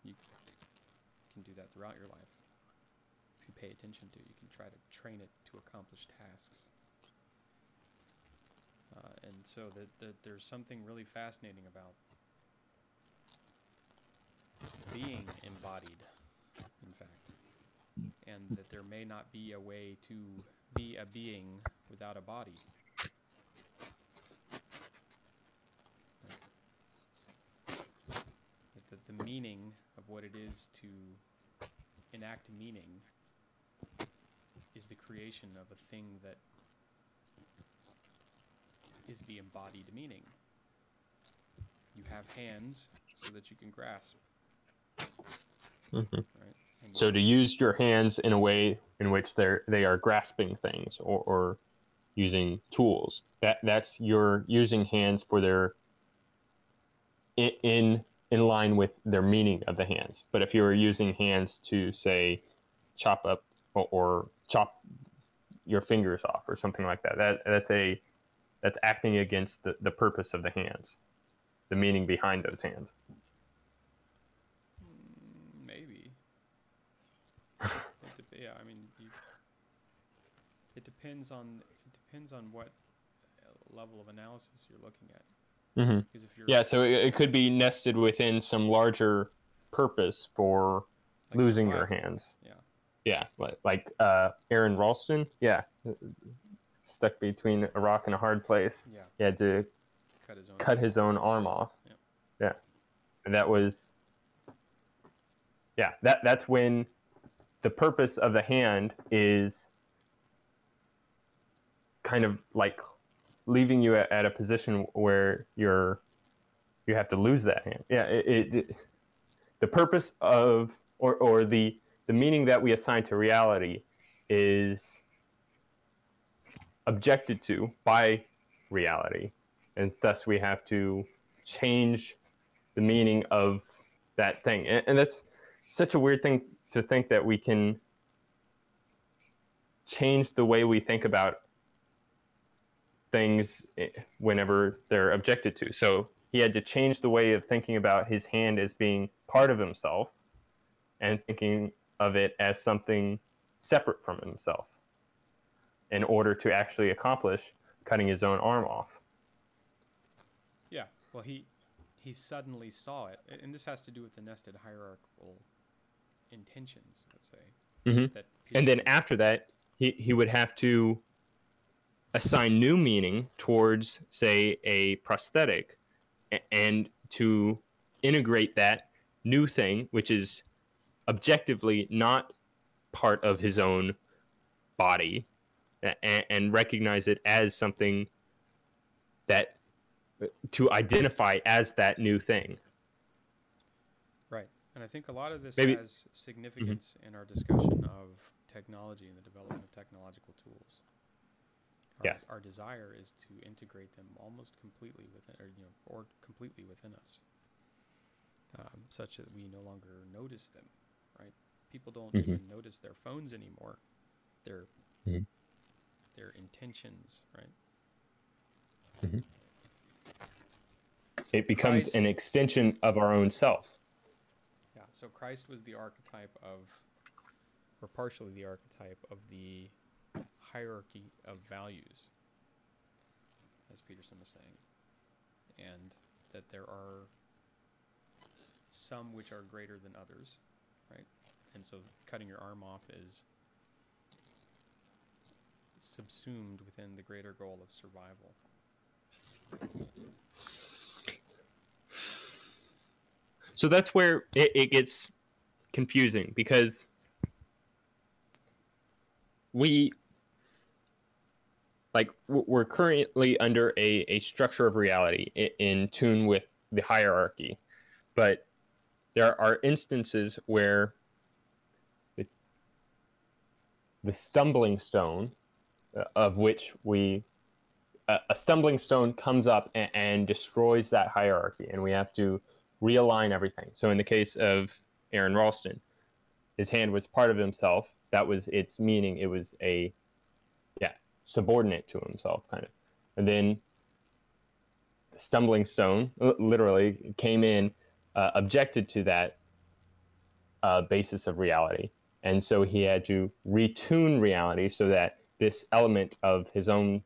B: You can do that throughout your life. If you pay attention to it, you can try to train it to accomplish tasks. And so there's something really fascinating about being embodied, in fact. And that there may not be a way to be a being without a body. That the meaning of what it is to enact meaning is the creation of a thing that is the embodied meaning. You have hands so that you can grasp.
A: Mm-hmm.
B: Right? And
A: So to use your hands in a way in which they are grasping things or using tools, that's you're using hands for their in line with their meaning of the hands. But if you were using hands to, say, chop up or chop your fingers off or something like that, that's acting against the purpose of the hands, the meaning behind those hands.
B: Maybe. Yeah, I mean, it depends on what level of analysis you're looking at.
A: Mm-hmm.
B: Because if you're,
A: yeah, so it could be nested within some larger purpose for
B: like
A: losing
B: survival.
A: your hands.
B: Yeah.
A: Yeah, like Aaron Ralston. Yeah, stuck between a rock and a hard place.
B: Yeah.
A: He had to cut his own arm off.
B: Yeah.
A: Yeah, and that was. Yeah, that's when the purpose of the hand is kind of like leaving you at a position where you have to lose that hand. Yeah, the purpose of or the meaning that we assign to reality is objected to by reality, and thus we have to change the meaning of that thing. And that's such a weird thing to think, that we can change the way we think about things whenever they're objected to. So he had to change the way of thinking about his hand as being part of himself and thinking of it as something separate from himself in order to actually accomplish cutting his own arm off.
B: Yeah, well, he suddenly saw it, and this has to do with the nested hierarchical intentions, let's say.
A: Mm-hmm. And then after that, he would have to assign new meaning towards, say, a prosthetic, and to integrate that new thing, which is objectively not part of his own body, and recognize it as something that to identify as that new thing.
B: Right. And I think a lot of this
A: Maybe.
B: has significance in our discussion of technology and the development of technological tools.
A: Yes.
B: Our desire is to integrate them almost completely within, or completely within us, such that we no longer notice them. Right? People don't even notice their phones anymore. Their intentions, right?
A: Mm-hmm. It becomes an extension of our own self.
B: Yeah, so Christ was the archetype of, or partially the archetype of the hierarchy of values, as Peterson was saying, and that there are some which are greater than others, right? And so cutting your arm off is subsumed within the greater goal of survival.
A: So that's where it gets confusing, because we're currently under a structure of reality in tune with the hierarchy, but there are instances where the stumbling stone of which a stumbling stone comes up and destroys that hierarchy, and we have to realign everything. So in the case of Aaron Ralston, his hand was part of himself. That was its meaning. It was subordinate to himself, kind of. And then the stumbling stone literally came in, objected to that basis of reality. And so he had to retune reality so that this element of his own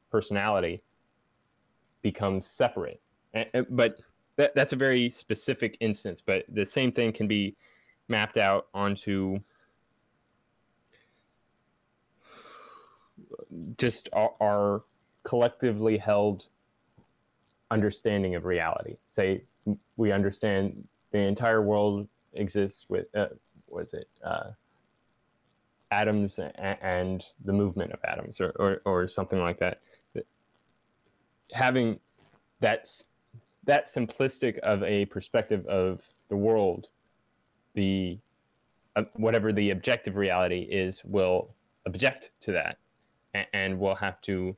A: personality becomes separate. But that's a very specific instance, but the same thing can be mapped out onto just our collectively held understanding of reality. Say we understand the entire world exists with atoms and the movement of atoms, or something like that. Having that simplistic of a perspective of the world, whatever the objective reality is will object to that, and we'll have to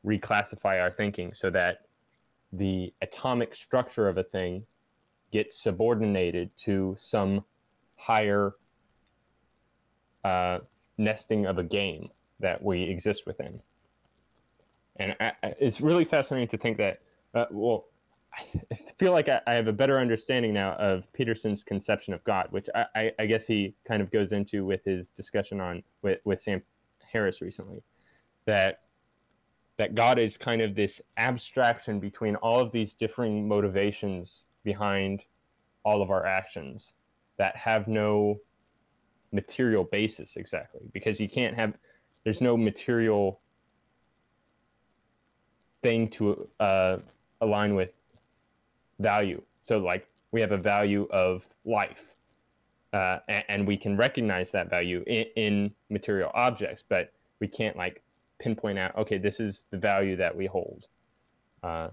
A: reclassify our thinking so that the atomic structure of a thing gets subordinated to some higher nesting of a game that we exist within. And it's really fascinating to think that, well, I feel like I have a better understanding now of Peterson's conception of God, which I guess he kind of goes into with his discussion on with Sam Harris recently, that God is kind of this abstraction between all of these differing motivations behind all of our actions that have no material basis exactly, because you can't have, there's no material thing to align with value. So like we have a value of life, and we can recognize that value in material objects, but we can't like pinpoint out, okay, this is the value that we hold. Can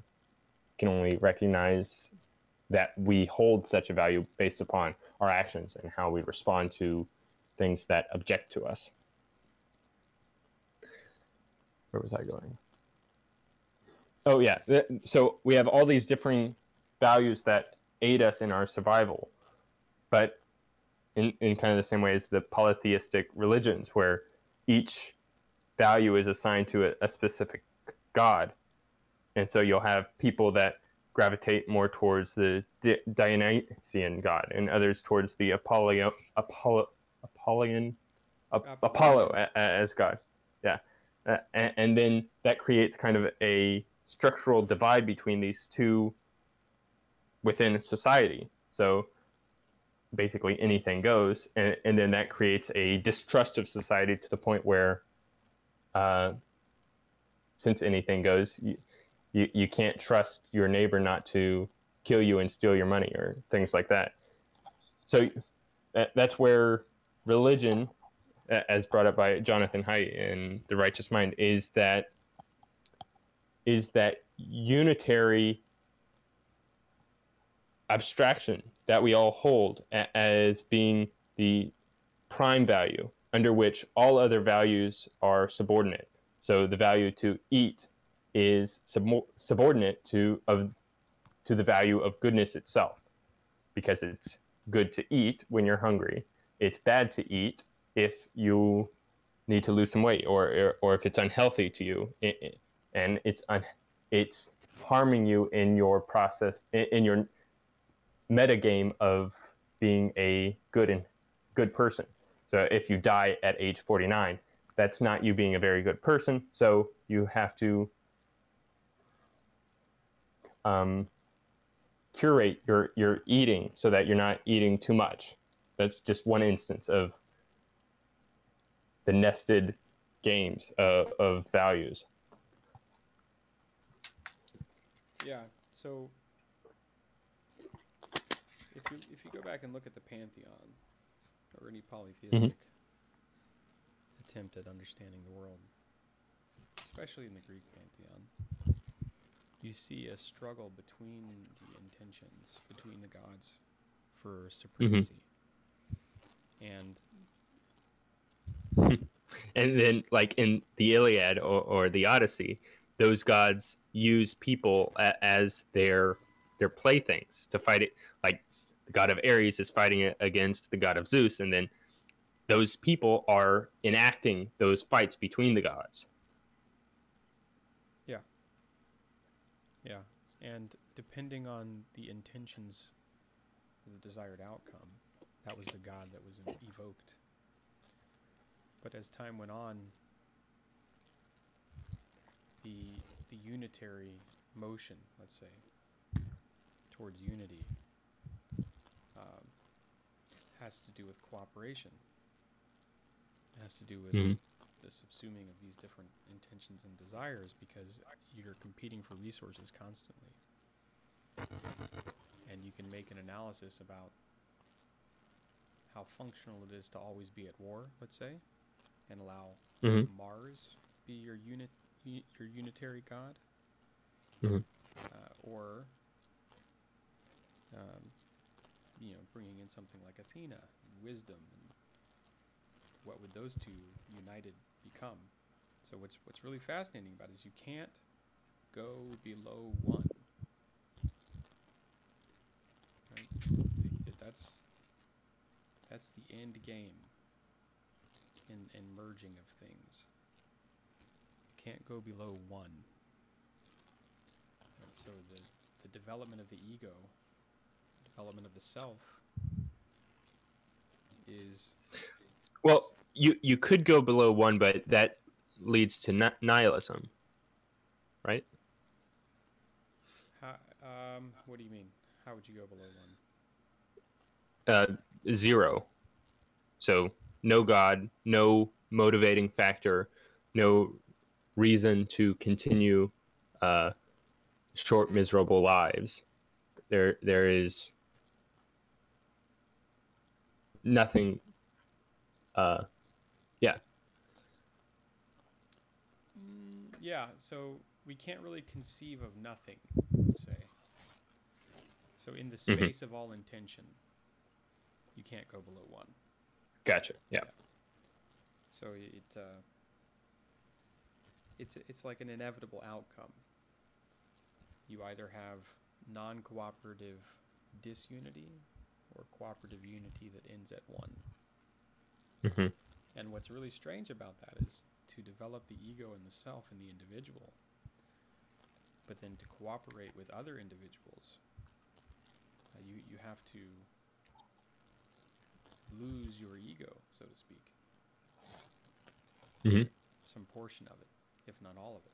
A: only recognize that we hold such a value based upon our actions and how we respond to things that object to us. Where was I going? Oh yeah, so we have all these differing values that aid us in our survival, but in kind of the same way as the polytheistic religions, where each value is assigned to a specific god. And so you'll have people that gravitate more towards the Dionysian god, and others towards the Apollo as god. Yeah. And then that creates kind of a structural divide between these two within society. So basically anything goes, and then that creates a distrust of society to the point where since anything goes, you can't trust your neighbor not to kill you and steal your money or things like that. So that's where religion, as brought up by Jonathan Haidt in The Righteous Mind, is that unitary abstraction that we all hold as being the prime value under which all other values are subordinate. So the value to eat is subordinate to the value of goodness itself, because it's good to eat when you're hungry. It's bad to eat if you need to lose some weight, or if it's unhealthy to you, and it's harming you in your process, in your metagame of being a good person. So if you die at age 49, that's not you being a very good person. So you have to curate your eating so that you're not eating too much. That's just one instance of the nested games of values.
B: Yeah. So if you go back and look at the pantheon or any polytheistic attempt at understanding the world, especially in the Greek pantheon, you see a struggle between the intentions between the gods for supremacy.
A: And then, like in the Iliad or the Odyssey, those gods use people as their playthings to fight it. Like the god of Ares is fighting against the god of Zeus, and then those people are enacting those fights between the gods.
B: Yeah, and depending on the intentions of the desired outcome, that was the god that was evoked. But as time went on, the unitary motion, let's say, towards unity has to do with cooperation. It has to do with the subsuming of these different intentions and desires, because you're competing for resources constantly. And you can make an analysis about how functional it is to always be at war, let's say, and allow Mars be your unitary god, or bringing in something like Athena, and wisdom, and what would those two united become? So what's really fascinating about it is you can't go below one. It's the end game in merging of things. You can't go below one. And so the development of the ego, development of the self, is...
A: Well, you could go below one, but that leads to nihilism, right?
B: What do you mean? How would you go below one?
A: Zero. So no God, no motivating factor, no reason to continue short, miserable lives. There is nothing. Yeah.
B: Yeah. So we can't really conceive of nothing, let's say. So in the space of all intention, you can't go below one.
A: Gotcha. Yeah.
B: So it's like an inevitable outcome. You either have non-cooperative disunity or cooperative unity that ends at one.
A: Mm-hmm.
B: And what's really strange about that is to develop the ego and the self in the individual, but then to cooperate with other individuals, you have to lose your ego, so to speak.
A: Mm-hmm.
B: Some portion of it, if not all of it.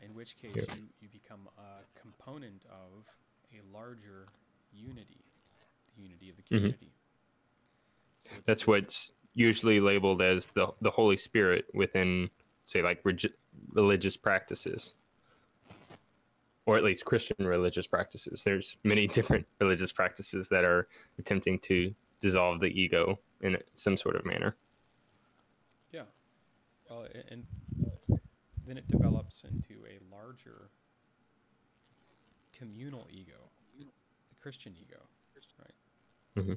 B: In which case you become a component of a larger unity, the unity of the community. So
A: that's what's usually labeled as the Holy Spirit within, say, like religious practices, or at least Christian religious practices. There's many different religious practices that are attempting to dissolve the ego in some sort of manner.
B: Yeah. Well, and then it develops into a larger communal ego, the Christian ego, right?
A: Mm-hmm.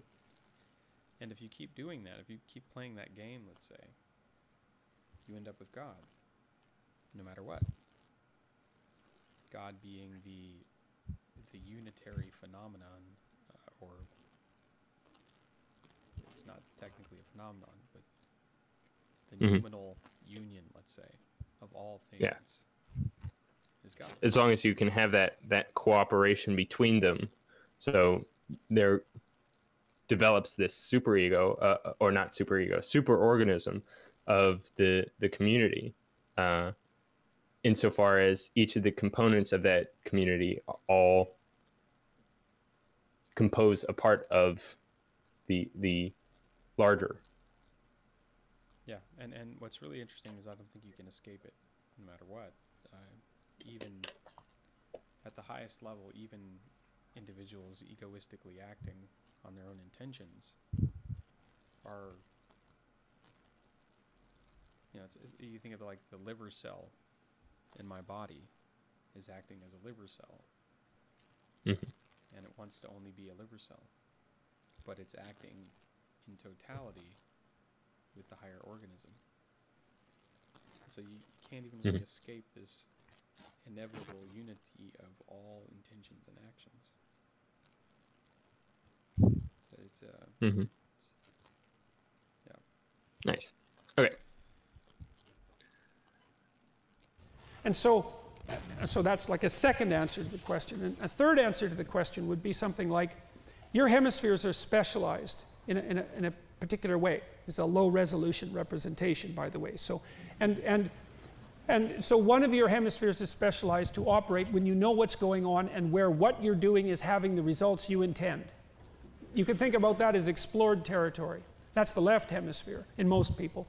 B: And if you keep doing that, if you keep playing that game, let's say, you end up with God, no matter what. God being the unitary phenomenon, or it's not technically a phenomenon, but the numinal union, let's say, of all things is God.
A: As long as you can have that cooperation between them, so there develops this superego, or not superego, superorganism of the community, insofar as each of the components of that community all compose a part of the larger.
B: Yeah, and what's really interesting is I don't think you can escape it, no matter what. Even at the highest level, even individuals egoistically acting on their own intentions are, you think of it like the liver cell in my body is acting as a liver cell, and it wants to only be a liver cell, but it's acting in totality with the higher organism. So you can't even really escape this inevitable unity of all intentions and actions. It's yeah.
A: Nice. Okay.
E: And so that's like a second answer to the question. And a third answer to the question would be something like, your hemispheres are specialized in a particular way. It's a low resolution representation, by the way. So, and so one of your hemispheres is specialized to operate when you know what's going on and where what you're doing is having the results you intend. You can think about that as explored territory. That's the left hemisphere in most people.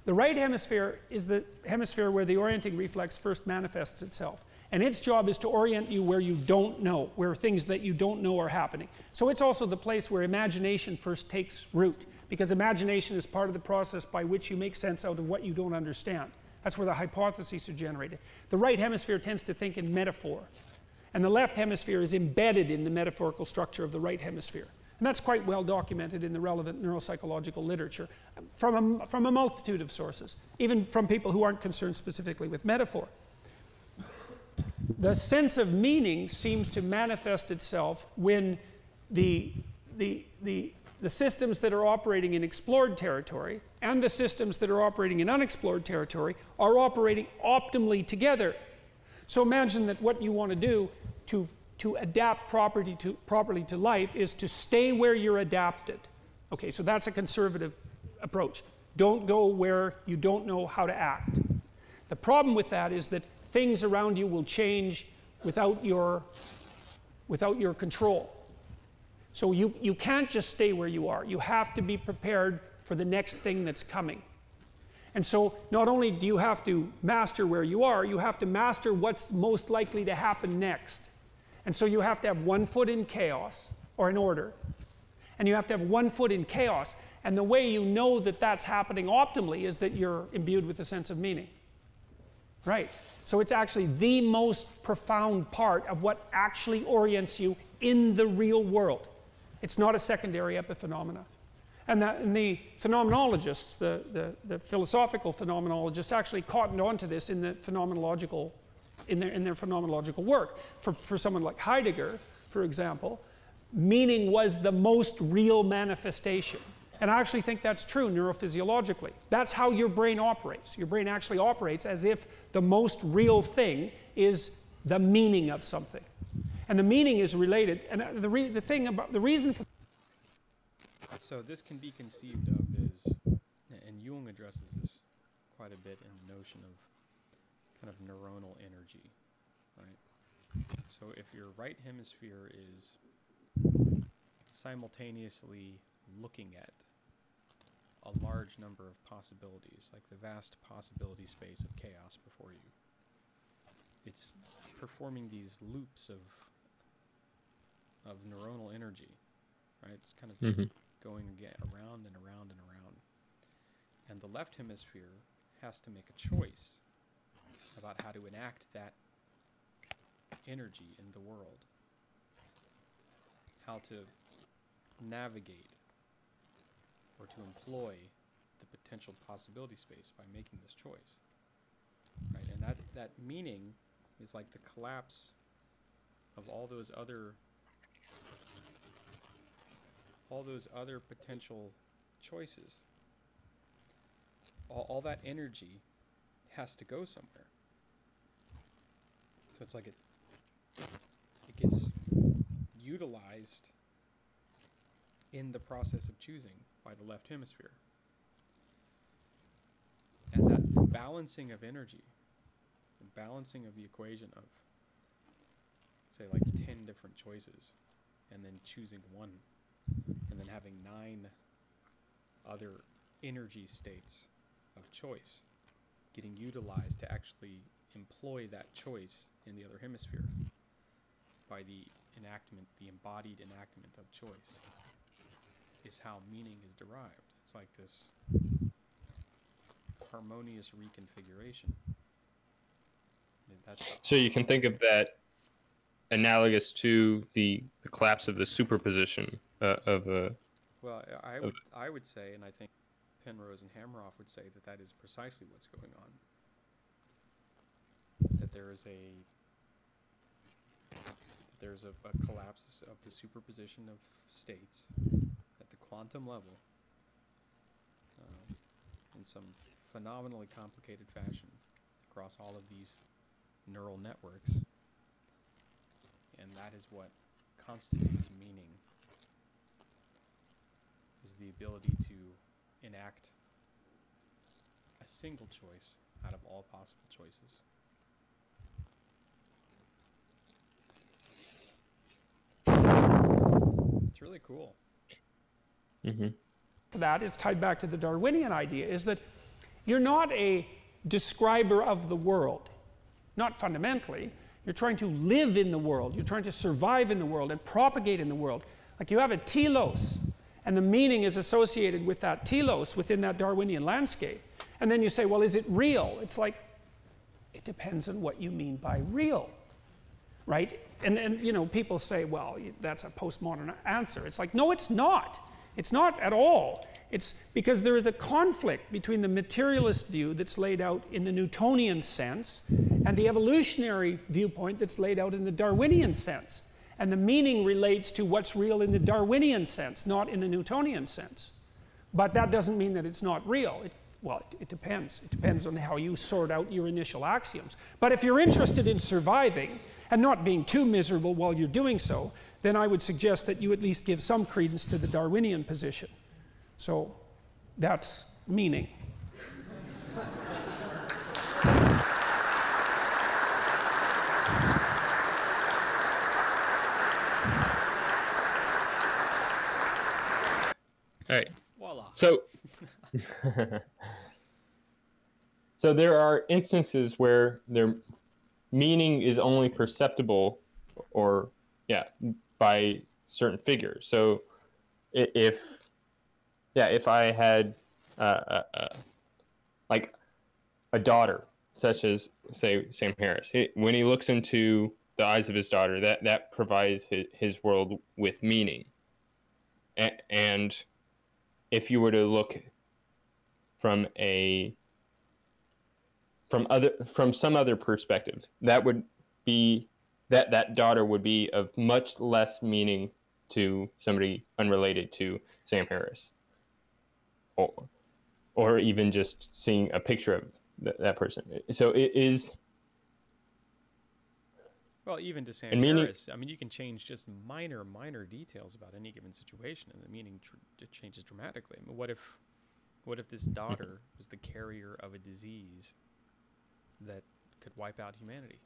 E: The right hemisphere is the hemisphere where the orienting reflex first manifests itself. And its job is to orient you where you don't know, where things that you don't know are happening. So it's also the place where imagination first takes root, because imagination is part of the process by which you make sense out of what you don't understand. That's where the hypotheses are generated. The right hemisphere tends to think in metaphor, and the left hemisphere is embedded in the metaphorical structure of the right hemisphere. And that's quite well documented in the relevant neuropsychological literature from a multitude of sources, even from people who aren't concerned specifically with metaphor. The sense of meaning seems to manifest itself when the the systems that are operating in explored territory and the systems that are operating in unexplored territory are operating optimally together. So imagine that what you want to do to adapt properly to life is to stay where you're adapted. Okay, so that's a conservative approach. Don't go where you don't know how to act. The problem with that is that things around you will change without your control. So you can't just stay where you are. You have to be prepared for the next thing that's coming. And so not only do you have to master where you are, you have to master what's most likely to happen next. And so you have to have one foot in chaos, or in order. And you have to have one foot in chaos. And the way you know that that's happening optimally is that you're imbued with a sense of meaning. Right? So it's actually the most profound part of what actually orients you in the real world. It's not a secondary epiphenomena. And the phenomenologists, the philosophical phenomenologists, actually cottoned onto this in the phenomenological, in their phenomenological work. For someone like Heidegger, for example, meaning was the most real manifestation. And I actually think that's true neurophysiologically. That's how your brain operates. Your brain actually operates as if the most real thing is the meaning of something. And the meaning is related. And the reason for...
B: So this can be conceived of as, and Jung addresses this quite a bit in the notion of kind of neuronal energy, right? So if your right hemisphere is simultaneously looking at a large number of possibilities, like the vast possibility space of chaos before you, it's performing these loops of neuronal energy, right? It's kind of going again around and around and around. And the left hemisphere has to make a choice about how to enact that energy in the world, how to navigate or to employ the potential possibility space by making this choice, right? And that meaning is like the collapse of all those other potential choices. All that energy has to go somewhere. So it's like it gets utilized in the process of choosing by the left hemisphere. And that balancing of energy, the balancing of the equation of, say, like 10 different choices, and then choosing one, and then having 9 other energy states of choice getting utilized to actually employ that choice in the other hemisphere by the enactment, the embodied enactment of choice, is how meaning is derived. It's like this harmonious reconfiguration.
A: So you can think of that analogous to the collapse of the superposition of a...
B: Well, I would say, and I think Penrose and Hameroff would say, that is precisely what's going on. That there's a collapse of the superposition of states at the quantum level in some phenomenally complicated fashion across all of these neural networks, and that is what constitutes meaning, is the ability to enact a single choice out of all possible choices. It's really cool.
E: That is tied back to the Darwinian idea, is that you're not a describer of the world. Not fundamentally. You're trying to live in the world. You're trying to survive in the world and propagate in the world. Like you have a telos, and the meaning is associated with that telos within that Darwinian landscape. And then you say, well, is it real? It's like, it depends on what you mean by real, right? And you know, people say, well, that's a postmodern answer. It's like, no, it's not. It's not at all. It's because there is a conflict between the materialist view that's laid out in the Newtonian sense and the evolutionary viewpoint that's laid out in the Darwinian sense. And the meaning relates to what's real in the Darwinian sense, not in the Newtonian sense. But that doesn't mean that it's not real. Well, it depends. It depends on how you sort out your initial axioms. But if you're interested in surviving and not being too miserable while you're doing so, then I would suggest that you at least give some credence to the Darwinian position. So that's meaning.
A: All right.
B: Voila.
A: So, so there are instances where their meaning is only perceptible, or by certain figures. So, if I had like a daughter, such as say Sam Harris, when he looks into the eyes of his daughter, that provides his world with meaning, and if you were to look from some other perspective, that would be that daughter would be of much less meaning to somebody unrelated to Sam Harris, or even just seeing a picture of that person. So it is.
B: Well, even to Sam Harris, I mean, you can change just minor details about any given situation, and the meaning changes dramatically. I mean, what if this daughter was the carrier of a disease that could wipe out humanity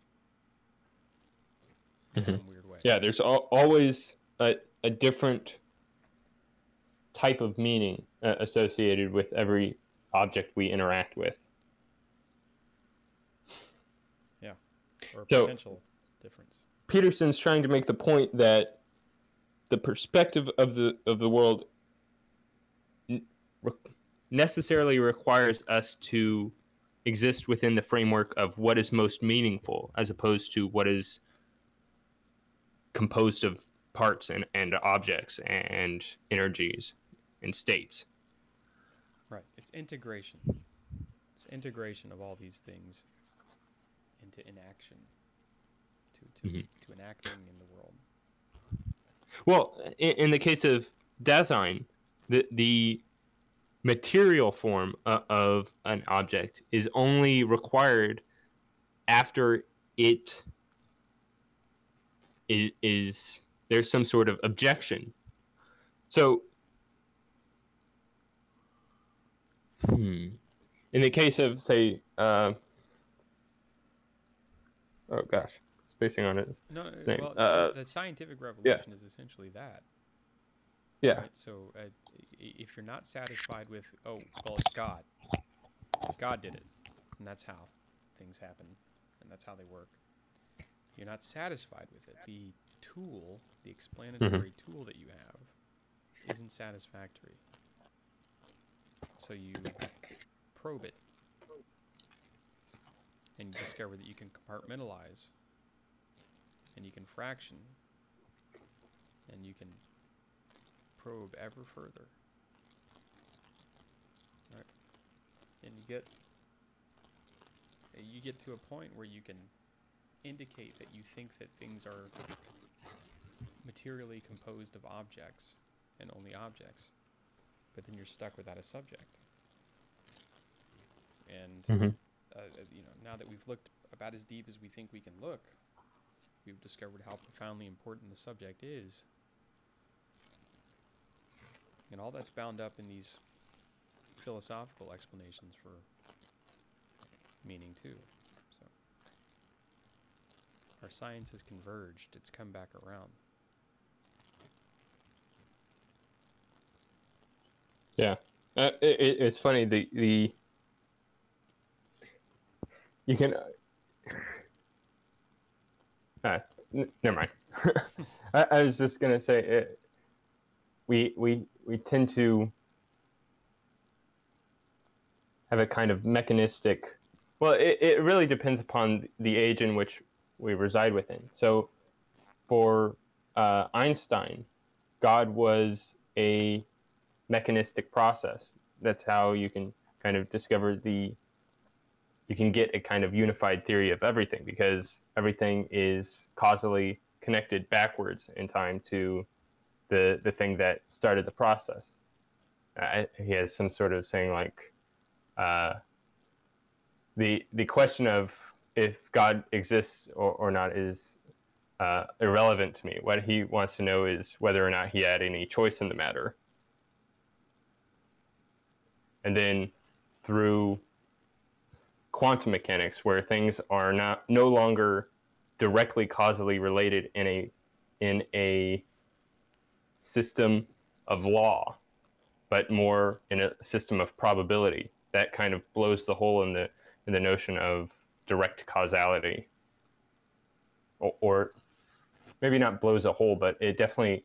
B: in some weird way?
A: Yeah, there's always a different type of meaning associated with every object we interact with.
B: Yeah, or a potential difference.
A: Peterson's trying to make the point that the perspective of the world necessarily requires us to exist within the framework of what is most meaningful, as opposed to what is composed of parts and objects and energies and states.
B: Right. It's integration. It's integration of all these things into inaction. To enacting in the world.
A: Well, in the case of Dasein, the material form of an object is only required after it is there's some sort of objection. So, in the case of, say, oh gosh. Spacing on it.
B: No, well, the scientific revolution is essentially that.
A: Yeah.
B: Right? So if you're not satisfied with, oh, well, it's God. God did it, and that's how things happen, and that's how they work. You're not satisfied with it. The tool, the explanatory tool that you have, isn't satisfactory. So you probe it, and you discover that you can compartmentalize, and you can fraction, and you can probe ever further. Right. And you get to a point where you can indicate that you think that things are materially composed of objects and only objects, but then you're stuck without a subject. And now that we've looked about as deep as we think we can look, we've discovered how profoundly important the subject is. And all that's bound up in these philosophical explanations for meaning too. So our science has converged. It's come back around.
A: Yeah. It's funny, the you can never mind. I was just gonna say we tend to have a kind of mechanistic. Well, it really depends upon the age in which we reside within. So, for Einstein, God was a mechanistic process. That's how you can kind of discover you can get a kind of unified theory of everything, because everything is causally connected backwards in time to the thing that started the process. He has some sort of saying like, the question of if God exists or not is irrelevant to me. What he wants to know is whether or not he had any choice in the matter. And then through quantum mechanics, where things are no longer directly causally related in a system of law, but more in a system of probability, that kind of blows the hole in the notion of direct causality, or maybe not blows a hole, but it definitely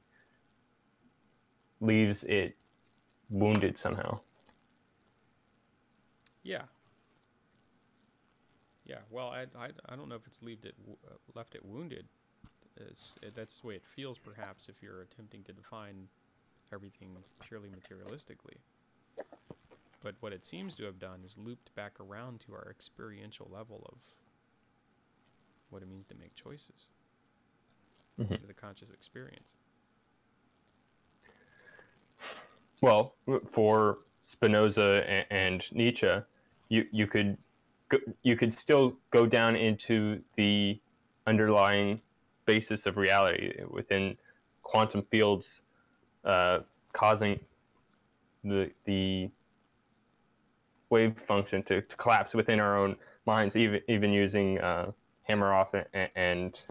A: leaves it wounded somehow.
B: Yeah. Yeah. Well, I don't know if it's left it wounded. That's the way it feels, perhaps, if you're attempting to define everything purely materialistically. But what it seems to have done is looped back around to our experiential level of what it means to make choices, to the conscious experience.
A: Well, for Spinoza and Nietzsche, you could still go down into the underlying basis of reality within quantum fields, causing the wave function to collapse within our own minds, even using Hameroff and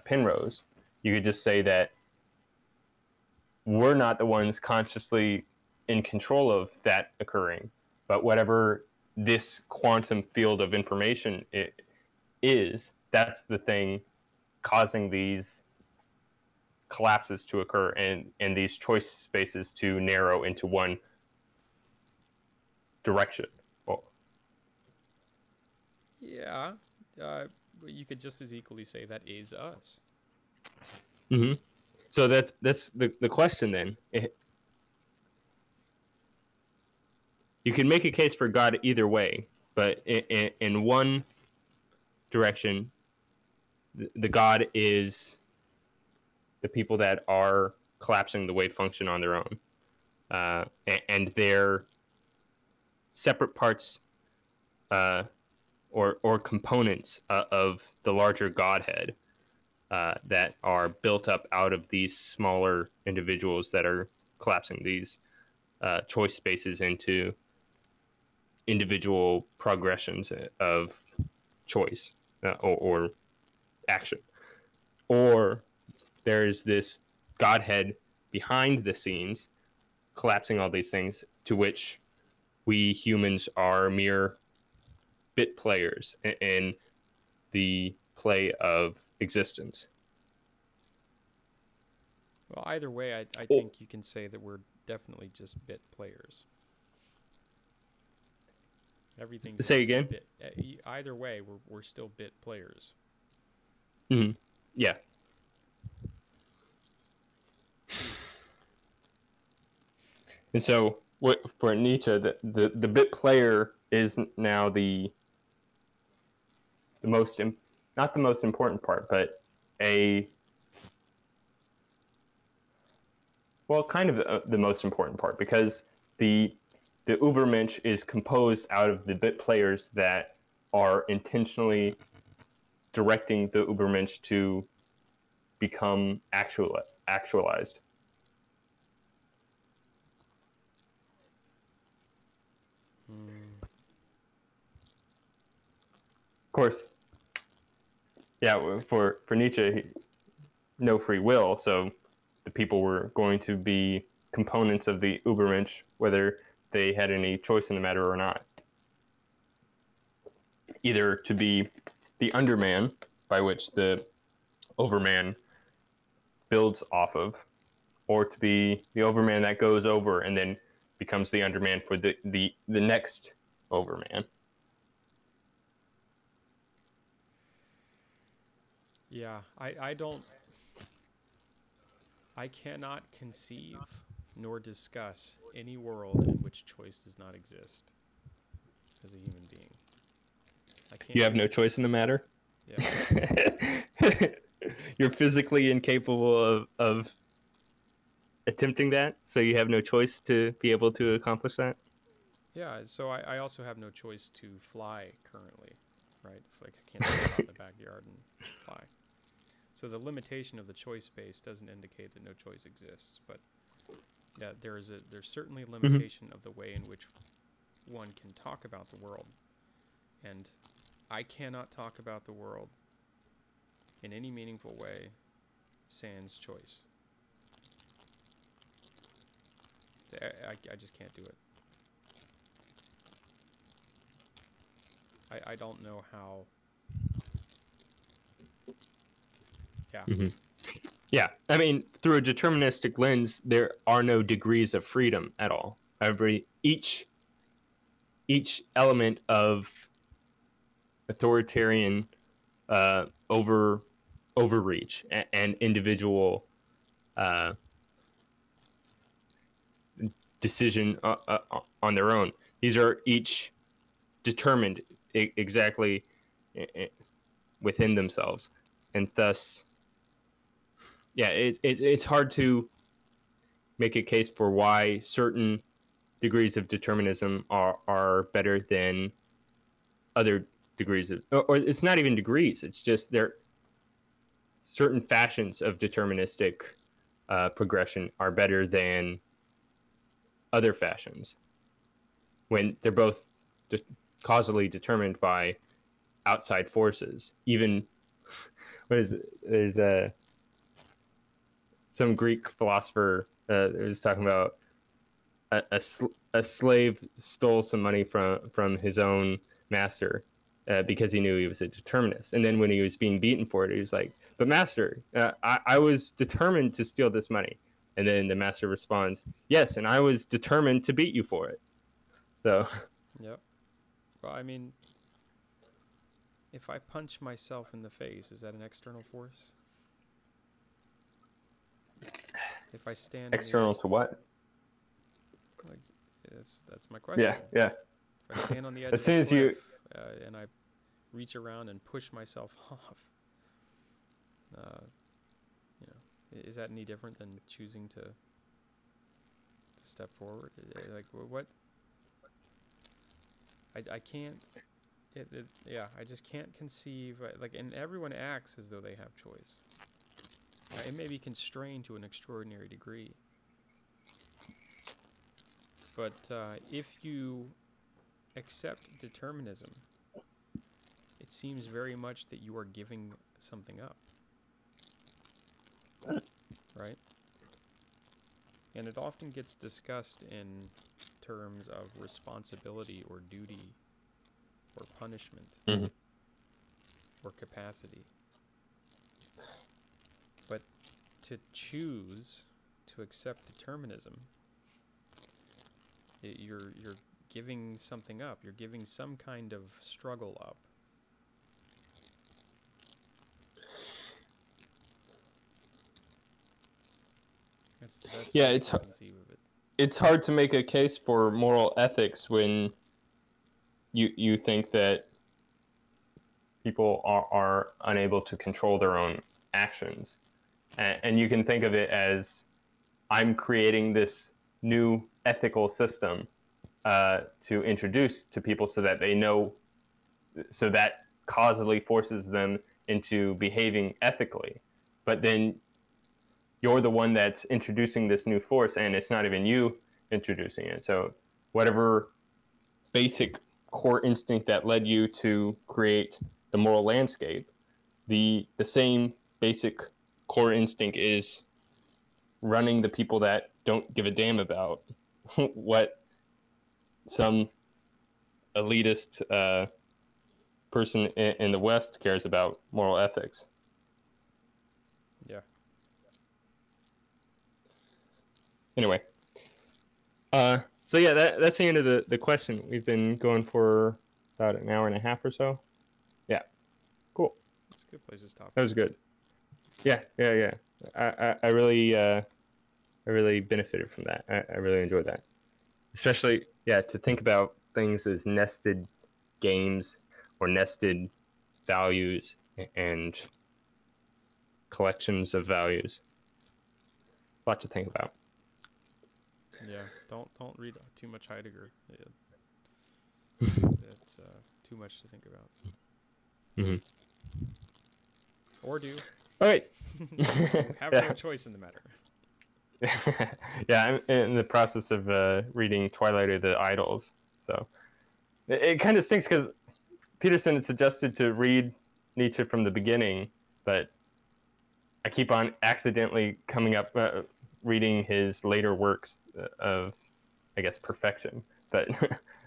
A: Penrose. You could just say that we're not the ones consciously in control of that occurring, but whatever this quantum field of information is, that's the thing causing these collapses to occur and these choice spaces to narrow into one direction. Well,
B: yeah, but you could just as equally say that is us.
A: Mm-hmm. So that's the question then. You can make a case for God either way, but in one direction, the God is the people that are collapsing the wave function on their own, and they're separate parts or components of the larger Godhead that are built up out of these smaller individuals that are collapsing these choice spaces into individual progressions of choice or action. Or there's this Godhead behind the scenes collapsing all these things, to which we humans are mere bit players in the play of existence.
B: Well, either way, I think you can say that we're definitely just bit players. Everything.
A: Say again?
B: Bit. Either way, we're still bit players.
A: Mm-hmm. Yeah. And so, for Nietzsche, the bit player is now the most not the most important part, but kind of the most important part, because the Übermensch is composed out of the bit players that are intentionally directing the Übermensch to become actualized. Of course, yeah, for Nietzsche, no free will, so the people were going to be components of the Übermensch, whether they had any choice in the matter or not. Either to be the underman, by which the overman builds off of, or to be the overman that goes over and then becomes the underman for the next overman.
B: Yeah, I cannot conceive nor discuss any world in which choice does not exist as a human being. I can't.
A: You have no choice in the matter?
B: Yeah.
A: you're physically incapable of attempting that, so you have no choice to be able to accomplish that?
B: Yeah, so I also have no choice to fly currently, right? Like I can't step out in the backyard and fly. So the limitation of the choice space doesn't indicate that no choice exists, but yeah, there's certainly a limitation of the way in which one can talk about the world. And I cannot talk about the world in any meaningful way sans choice. I just can't do it. I don't know how. Yeah.
A: Yeah, I mean, through a deterministic lens, there are no degrees of freedom at all. Each element of authoritarian overreach and individual decision on their own. These are each determined exactly within themselves, and thus, yeah, it's hard to make a case for why certain degrees of determinism are better than other degrees of, or it's not even degrees. It's just there. Certain fashions of deterministic progression are better than other fashions when they're both causally determined by outside forces. Even there's some Greek philosopher was talking about a slave stole some money from his own master because he knew he was a determinist. And then when he was being beaten for it, he was like, "But master, I was determined to steal this money." And then the master responds, "Yes, and I was determined to beat you for it." So.
B: Yep. Well, I mean, if I punch myself in the face, is that an external force? If I stand
A: External to what?
B: Like, that's my question.
A: Yeah.
B: If I stand on the edge
A: As
B: of
A: soon
B: a
A: as
B: cliff and I reach around and push myself off, is that any different than choosing to step forward? Like what? I can't. I just can't conceive. And everyone acts as though they have choice. It may be constrained to an extraordinary degree. But if you accept determinism, it seems very much that you are giving something up. Right? And it often gets discussed in terms of responsibility or duty or punishment or capacity. But to choose to accept determinism, you're giving something up. You're giving some kind of struggle up. That's the best way I can conceive of it.
A: It's hard to make a case for moral ethics when you think that people are unable to control their own actions. And you can think of it as, I'm creating this new ethical system to introduce to people so that they know, so that causally forces them into behaving ethically. But then you're the one that's introducing this new force, and it's not even you introducing it. So whatever basic core instinct that led you to create the moral landscape, the same basic core instinct is running the people that don't give a damn about what some elitist person in the West cares about moral ethics.
B: Yeah.
A: Anyway, so yeah, that's the end of the question. We've been going for about an hour and a half or so. Yeah, cool.
B: That's a good place to stop.
A: That was good. Yeah. I really benefited from that. I really enjoyed that, especially to think about things as nested games or nested values, and collections of values. Lot to think about.
B: Yeah, don't read too much Heidegger. It's too much to think about.
A: Mm-hmm.
B: Or do.
A: All right.
B: You have no choice in the matter.
A: Yeah, I'm in the process of reading Twilight of the Idols. So it kind of stinks because Peterson suggested to read Nietzsche from the beginning, but I keep on accidentally coming up reading his later works of, I guess, perfection. But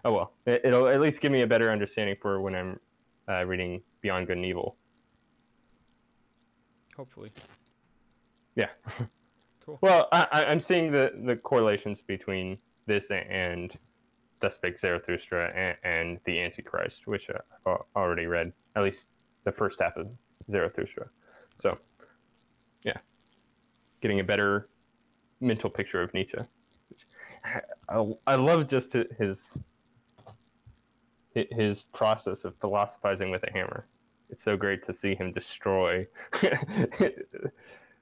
A: oh well, it'll at least give me a better understanding for when I'm reading Beyond Good and Evil.
B: Hopefully.
A: Yeah.
B: Cool.
A: Well, I'm seeing the correlations between this and Thus Spake Zarathustra and the Antichrist, which I've already read, at least the first half of Zarathustra. So, yeah, getting a better mental picture of Nietzsche. I love just his process of philosophizing with a hammer. It's so great to see him destroy.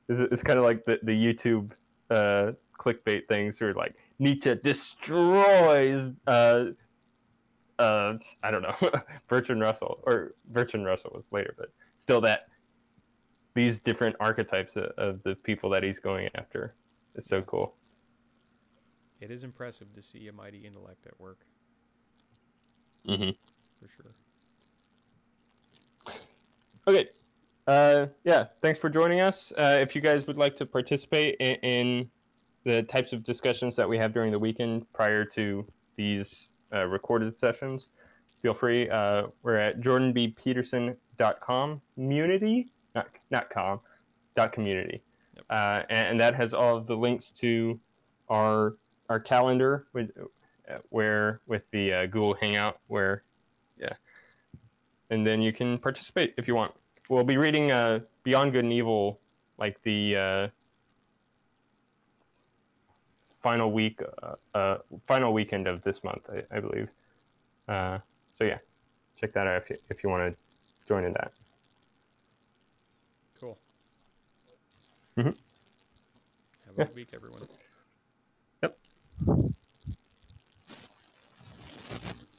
A: It's kind of like the YouTube clickbait things, where like Nietzsche destroys I don't know, Bertrand Russell, or Bertrand Russell was later, but still these different archetypes of the people that he's going after is so cool.
B: It is impressive to see a mighty intellect at work.
A: Mm-hmm.
B: For sure.
A: Okay. Yeah, thanks for joining us. If you guys would like to participate in the types of discussions that we have during the weekend prior to these recorded sessions, feel free. We're at jordanbpeterson.com community, not com, .community.
B: Yep.
A: And that has all of the links to our calendar with the Google Hangout, where, yeah. And then you can participate if you want. We'll be reading Beyond Good and Evil, like the final weekend of this month, I believe. So yeah, check that out if you want to join in that.
B: Cool.
A: Mm-hmm.
B: Have a good week, everyone.